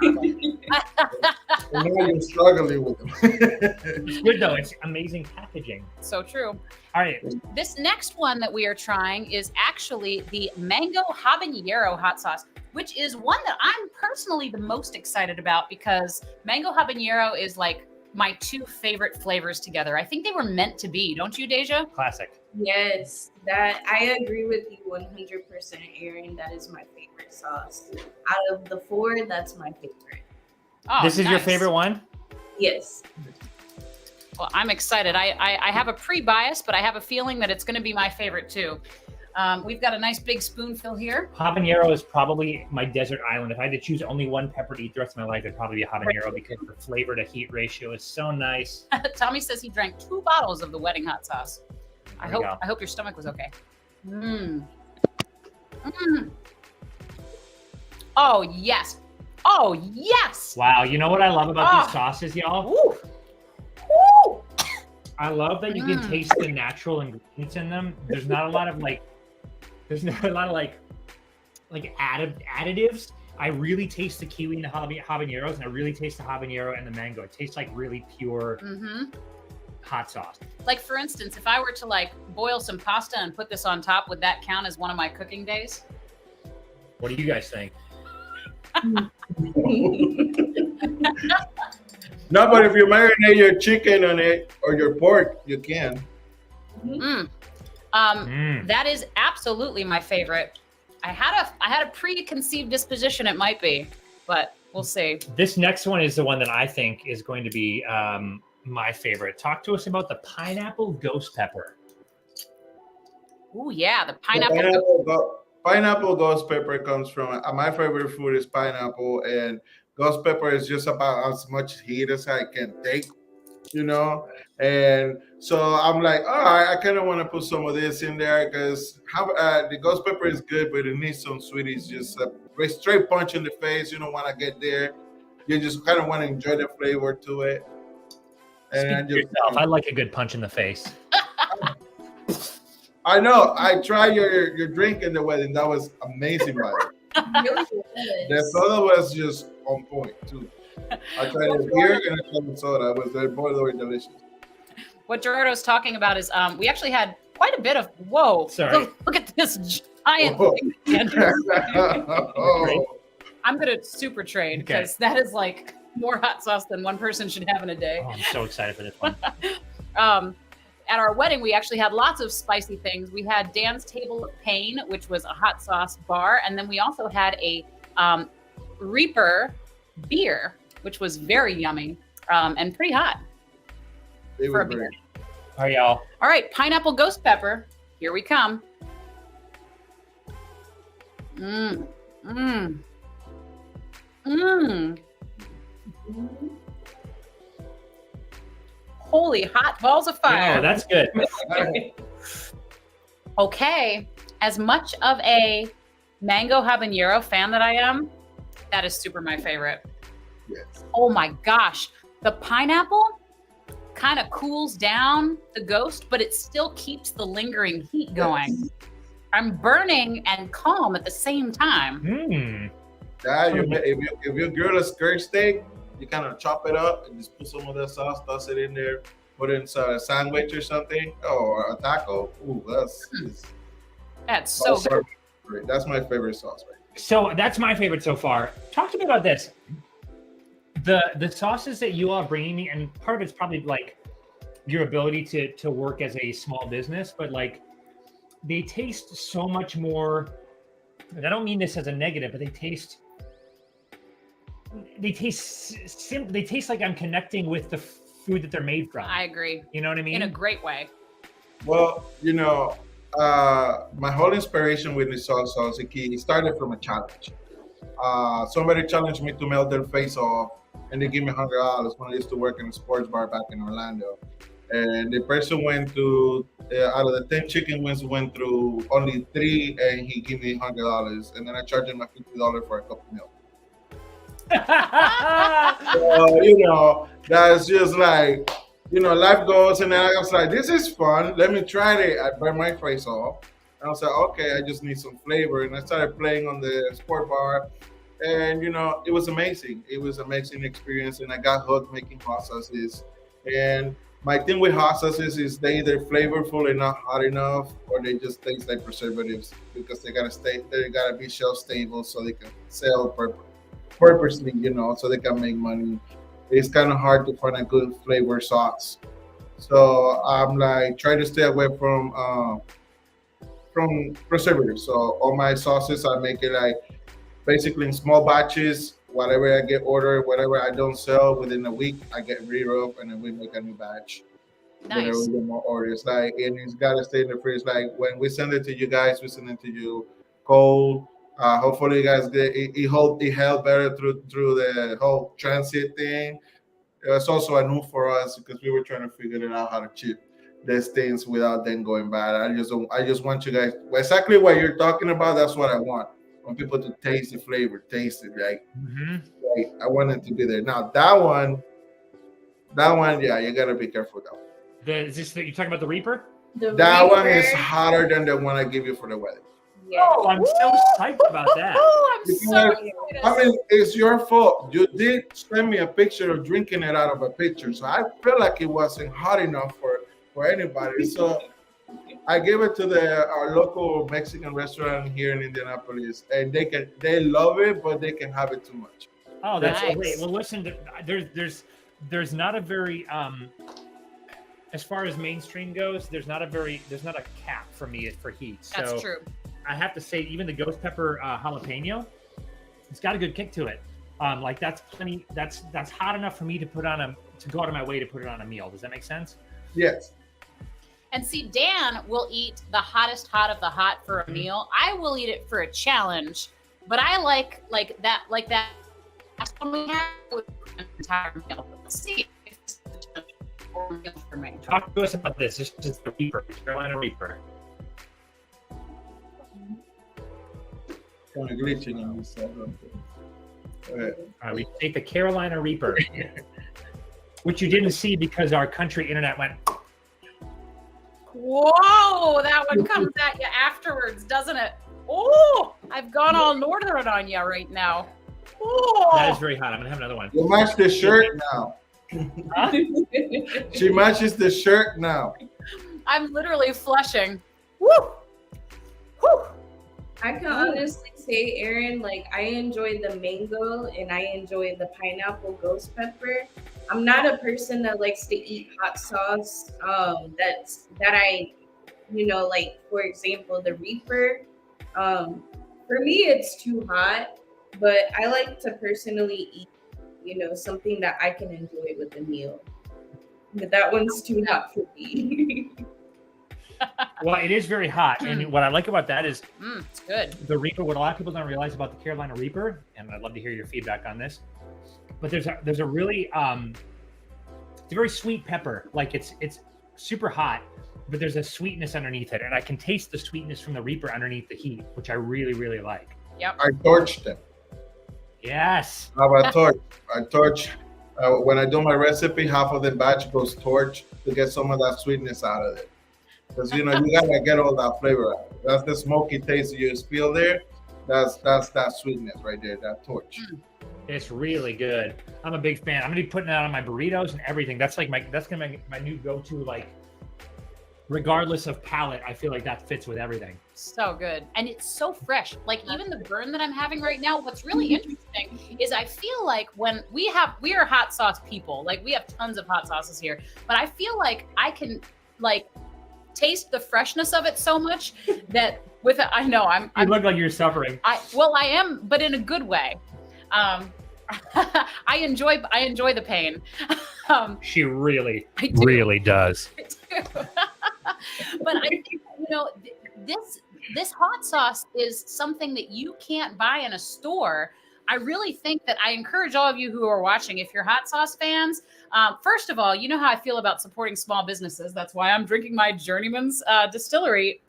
And now you're struggling with them. It's good though. It's amazing packaging. So true. All right. This next one that we are trying is actually the mango habanero hot sauce, which is one that I'm personally the most excited about because mango habanero is like my two favorite flavors together. I think they were meant to be. Don't you, Deja? Classic. yes, that I agree with you 100%, Erinn. That is my favorite sauce. Out of the four, that's my favorite. Oh, This is your nice. favorite one? Yes. Well, I'm excited. I have a pre-bias, but I have a feeling that it's going to be my favorite too. We've got a nice big spoonful here. Habanero is probably my desert island. If I had to choose only one pepper to eat the rest of my life, it'd probably be a habanero because the flavor to heat ratio is so nice. Tommy says he drank 2 bottles of the wedding hot sauce. I There we hope go. I hope your stomach was okay. Oh yes. Oh yes. Wow, you know what I love about Ah. these sauces, y'all? Woo. Woo. I love that you can taste the natural ingredients in them. There's not a lot of additives. I really taste the kiwi and the habaneros, and I really taste the habanero and the mango. It tastes like really pure hot sauce. Like for instance, if I were to like boil some pasta and put this on top, would that count as one of my cooking days? What do you guys think? No, but if you marinate your chicken on it or your pork, you can. That is absolutely my favorite. I had a preconceived disposition it might be, but we'll see. This next one is the one that I think is going to be my favorite. Talk to us about the pineapple ghost pepper. Ooh, yeah, the The pineapple. pineapple ghost pepper comes from my favorite food is pineapple, and ghost pepper is just about as much heat as I can take, you know. And so I'm like, all right, I kind of want to put some of this in there because the ghost pepper is good, but it needs some sweeties. Just a straight punch in the face. You don't want to get there. You just kind of want to enjoy the flavor to it. And Speak for yourself. I like a good punch in the face. I know. I tried your drink in the wedding. That was amazing, by the way. Really The was. soda was just on point too. I tried it here and I tried the soda. It was both were delicious. What Gerardo's talking about is we actually had quite a bit of Sorry. Look at this giant Whoa. thing. Oh. I'm gonna super trade because that is like more hot sauce than one person should have in a day. Oh, I'm so excited for this one. at our wedding, we actually had lots of spicy things. We had Dan's Table of Pain, which was a hot sauce bar. And then we also had a Reaper beer, which was very yummy and pretty hot for a beer. All right, y'all. All right, pineapple ghost pepper. Here we come. Mmm. Mmm. Mmm. Holy hot balls of fire. Oh, that's good. Okay. As much of a mango habanero fan that I am, that is super my favorite. Yes. Oh my gosh. The pineapple kind of cools down the ghost, but it still keeps the lingering heat going. Yes. I'm burning and calm at the same time. Yeah, if you grill a skirt steak, you kind of chop it up and just put some of that sauce, toss it in there, put it in a sandwich or something, or a taco. Ooh, that's so good. Great. That's my favorite sauce, right? So that's my favorite so far. Talk to me about this. The sauces that you all are bringing me, and part of it's probably like your ability to work as a small business, but like they taste so much more. And I don't mean this as a negative, but they taste like I'm connecting with the food that they're made from. I agree. You know what I mean? In a great way. Well, my whole inspiration with the sauce started from a challenge. Somebody challenged me to melt their face off, and they gave me $100 when I used to work in a sports bar back in Orlando. And the person went to, out of the 10 chicken wings, went through only 3, and he gave me $100. And then I charged him $50 for a cup of milk. So, that's just like, life goes. And then I was like, this is fun. Let me try it. I burned my face off. And I was like, okay, I just need some flavor. And I started playing on the sport bar. And, it was amazing. It was an amazing experience. And I got hooked making hot sauces. And my thing with hot sauces is they either flavorful and not hot enough, or they just taste like preservatives because they gotta be shelf stable so they can sell purposely, so they can make money. It's kind of hard to find a good flavor sauce. So I'm like trying to stay away from preservatives. So all my sauces, I make it like basically in small batches. Whatever I get ordered, whatever I don't sell within a week, I get rid of, and then we make a new batch. Nice. Whenever we get more orders, and it's gotta stay in the fridge. Like when we send it to you guys, we send it to you cold. Hopefully, you guys get it. It held better through the whole transit thing. It's also a new for us because we were trying to figure it out how to chip these things without them going bad. I just want you guys exactly what you're talking about. That's what I want. I want people to taste the flavor, taste it, right? Like, I want it to be there. Now that one, yeah, you gotta be careful with that one. Is this you're talking about the Reaper? That one is hotter than the one I give you for the wedding. Yeah. Oh, I'm so psyched about that. I'm so excited. I mean, it's your fault. You did send me a picture of drinking it out of a picture, so I feel like it wasn't hot enough for anybody. So I gave it to our local Mexican restaurant here in Indianapolis, and they love it, but they can have it too much. Oh, that's Nice. great. Well, listen, there's not a very as far as mainstream goes, there's not a cap for me for heat. So That's true. I have to say, even the ghost pepper jalapeno, it's got a good kick to it. Like that's plenty. That's hot enough for me to put on to go out of my way to put it on a meal. Does that make sense? Yes. And see, Dan will eat the hottest hot of the hot for a meal. I will eat it for a challenge, but I like that last one we had with an entire meal. Let's see if it's a meal for me. Talk to us about this. This is the Reaper, Carolina Reaper. Kind of glitching on this side. Go ahead. All right, we take the Carolina Reaper, which you didn't see because our country internet went. Whoa, that one comes at you afterwards, doesn't it? Oh, I've gone all northern on you right now. Oh. That is very hot. I'm gonna have another one. You match the shirt now. Huh? She matches the shirt now. I'm literally flushing. Woo! Woo! I can honestly say, Erinn, like I enjoyed the mango and I enjoyed the pineapple ghost pepper. I'm not a person that likes to eat hot sauce. That I, like for example, the Reaper. For me, it's too hot, but I like to personally eat, something that I can enjoy with the meal. But that one's too hot for me. Well, it is very hot, and what I like about that is it's good. The Reaper. What a lot of people don't realize about the Carolina Reaper, and I'd love to hear your feedback on this. But there's a really it's a very sweet pepper. Like it's super hot, but there's a sweetness underneath it, and I can taste the sweetness from the Reaper underneath the heat, which I really, really like. Yep. I torched them. Yes. How about torch? I torch. When I do my recipe, half of the batch goes torch to get some of that sweetness out of it. Because you gotta get all that flavor out. That's the smoky taste you feel there. That's that sweetness right there. That torch. It's really good. I'm a big fan. I'm gonna be putting it on my burritos and everything. That's gonna be my new go-to. Like, regardless of palate, I feel like that fits with everything. So good. And it's so fresh. Like even the burn that I'm having right now, what's really interesting is I feel like when we are hot sauce people, like we have tons of hot sauces here, but I feel like I can like taste the freshness of it so much that with it, I know You look like you're suffering. I am, but in a good way. I enjoy the pain. She really does. I do. But I think, this hot sauce is something that you can't buy in a store. I really think that I encourage all of you who are watching, if you're hot sauce fans, first of all, you know how I feel about supporting small businesses. That's why I'm drinking my Journeyman's Distillery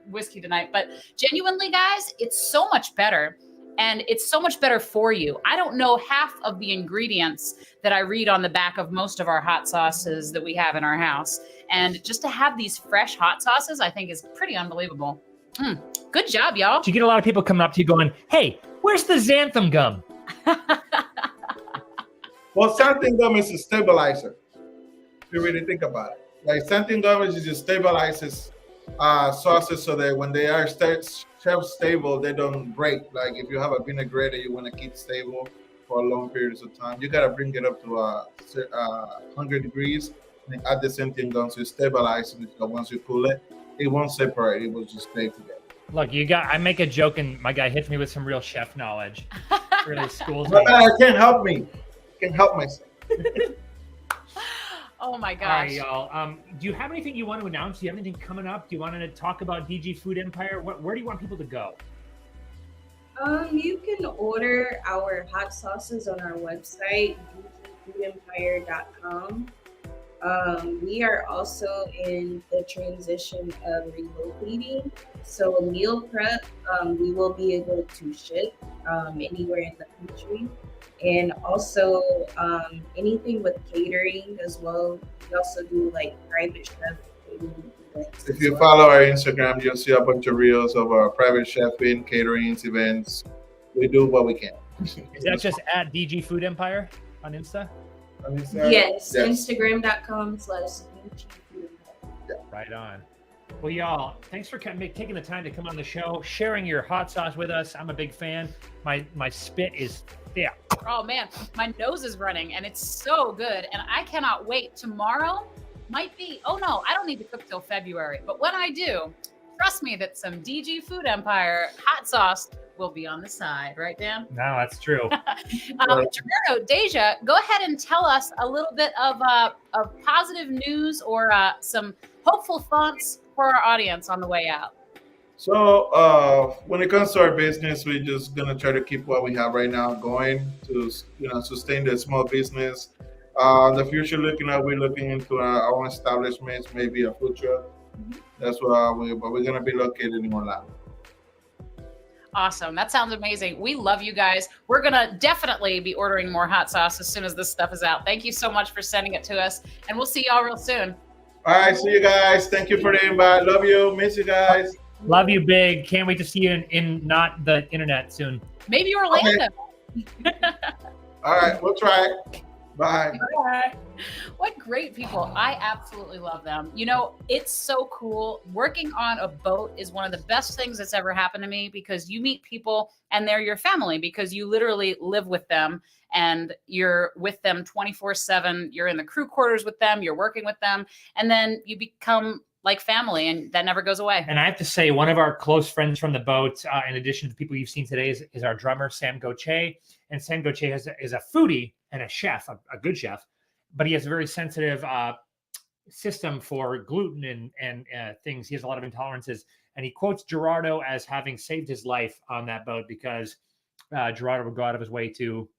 whiskey tonight. But genuinely, guys, it's so much better. And it's so much better for you. I don't know half of the ingredients that I read on the back of most of our hot sauces that we have in our house. And just to have these fresh hot sauces, I think is pretty unbelievable. Good job, y'all. Do you get a lot of people coming up to you going, hey, where's the xanthan gum? Well, xanthan gum is a stabilizer. If you really think about it. Like xanthan gum is just stabilizes sauces so that when they are shelf stable, they don't break. Like if you have a vinaigrette that you want to keep stable for a long periods of time, you got to bring it up to 100 degrees and add the xanthan gum to stabilize it. So once you pull it, it won't separate. It will just stay together. Look, I make a joke and my guy hits me with some real chef knowledge. Really schools me. I can't help me. I can't help myself. Oh my gosh. All right, y'all. Do you have anything you want to announce? Do you have anything coming up? Do you want to talk about DG Food Empire? Where do you want people to go? You can order our hot sauces on our website, dgfoodempire.com. We are also in the transition of relocating. So a meal prep, we will be able to ship anywhere in the country. And also anything with catering as well. We also do like private chef catering events. If you follow our Instagram, you'll see a bunch of reels of our private chefing, caterings, events. We do what we can. Is that just at DG Food Empire on Insta? Yes. Instagram.com/DG. Right on. Well, y'all, thanks for taking the time to come on the show, sharing your hot sauce with us. I'm a big fan. My spit is thick. Oh man, my nose is running and it's so good. And I cannot wait. Tomorrow might be, oh no, I don't need to cook till February. But when I do, trust me that some DG Food Empire hot sauce will be on the side. Right, Dan? No, that's true. Gerardo, Deja, go ahead and tell us a little bit of positive news or some hopeful thoughts for our audience on the way out. So when it comes to our business, we're just gonna try to keep what we have right now going to sustain the small business. The future we're looking into our own establishments, maybe a food truck. That's what we're gonna be located in Orlando. Awesome. That sounds amazing. We love you guys. We're going to definitely be ordering more hot sauce as soon as this stuff is out. Thank you so much for sending it to us. And we'll see y'all real soon. All right. See you guys. Thank you for the invite. Love you. Miss you guys. Love you big. Can't wait to see you in not the internet soon. Maybe Orlando. Okay. All right. We'll try it. Bye. Bye. What great people. I absolutely love them. You know, it's so cool. Working on a boat is one of the best things that's ever happened to me because you meet people and they're your family because you literally live with them and you're with them 24/7. You're in the crew quarters with them, you're working with them, and then you become like family, and that never goes away. And I have to say, one of our close friends from the boat, in addition to the people you've seen today, is our drummer, Sam Gauthier. And Sam Gauthier is a foodie and a chef, a good chef, but he has a very sensitive system for gluten and things. He has a lot of intolerances. And he quotes Gerardo as having saved his life on that boat because Gerardo would go out of his way to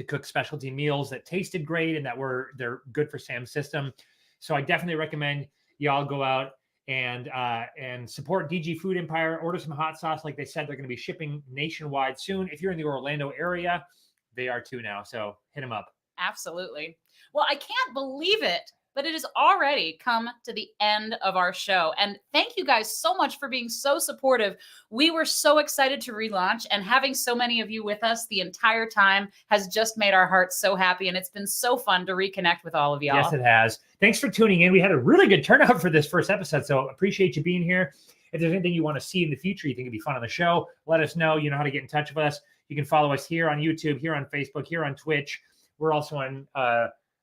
cook specialty meals that tasted great and they're good for Sam's system. So I definitely recommend y'all go out and support DG Food Empire. Order some hot sauce. Like they said, they're going to be shipping nationwide soon. If you're in the Orlando area, they are too now. So hit them up. Absolutely. Well, I can't believe it, but it has already come to the end of our show. And thank you guys so much for being so supportive. We were so excited to relaunch, and having so many of you with us the entire time has just made our hearts so happy. And it's been so fun to reconnect with all of y'all. Yes, it has. Thanks for tuning in. We had a really good turnout for this first episode, so appreciate you being here. If there's anything you want to see in the future, you think it'd be fun on the show, let us know. You know how to get in touch with us. You can follow us here on YouTube, here on Facebook, here on Twitch. We're also on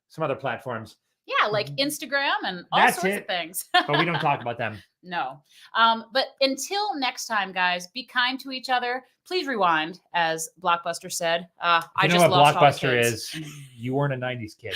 some other platforms. Yeah, like Instagram and all sorts of things. But we don't talk about them. No. But until next time, guys, be kind to each other. Please rewind, as Blockbuster said. I know just what lost Blockbuster is. You weren't a 90s kid.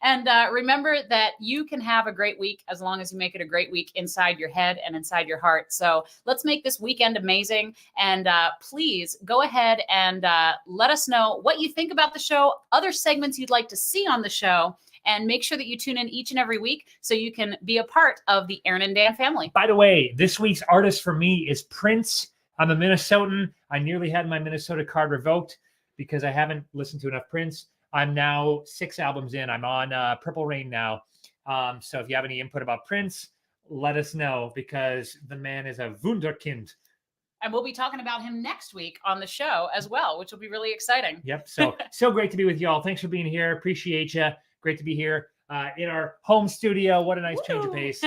And remember that you can have a great week as long as you make it a great week inside your head and inside your heart. So let's make this weekend amazing. And please go ahead and let us know what you think about the show, other segments you'd like to see on the show. And make sure that you tune in each and every week so you can be a part of the Erinn and Dan family. By the way, this week's artist for me is Prince. I'm a Minnesotan. I nearly had my Minnesota card revoked because I haven't listened to enough Prince. I'm now 6 albums in. I'm on Purple Rain now. So if you have any input about Prince, let us know because the man is a wunderkind. And we'll be talking about him next week on the show as well, which will be really exciting. Yep. So great to be with y'all. Thanks for being here. Appreciate you. Great to be here in our home studio. What a nice change of pace.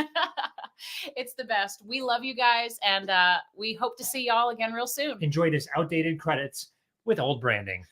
It's the best. We love you guys, and we hope to see y'all again real soon. Enjoy this outdated credits with old branding.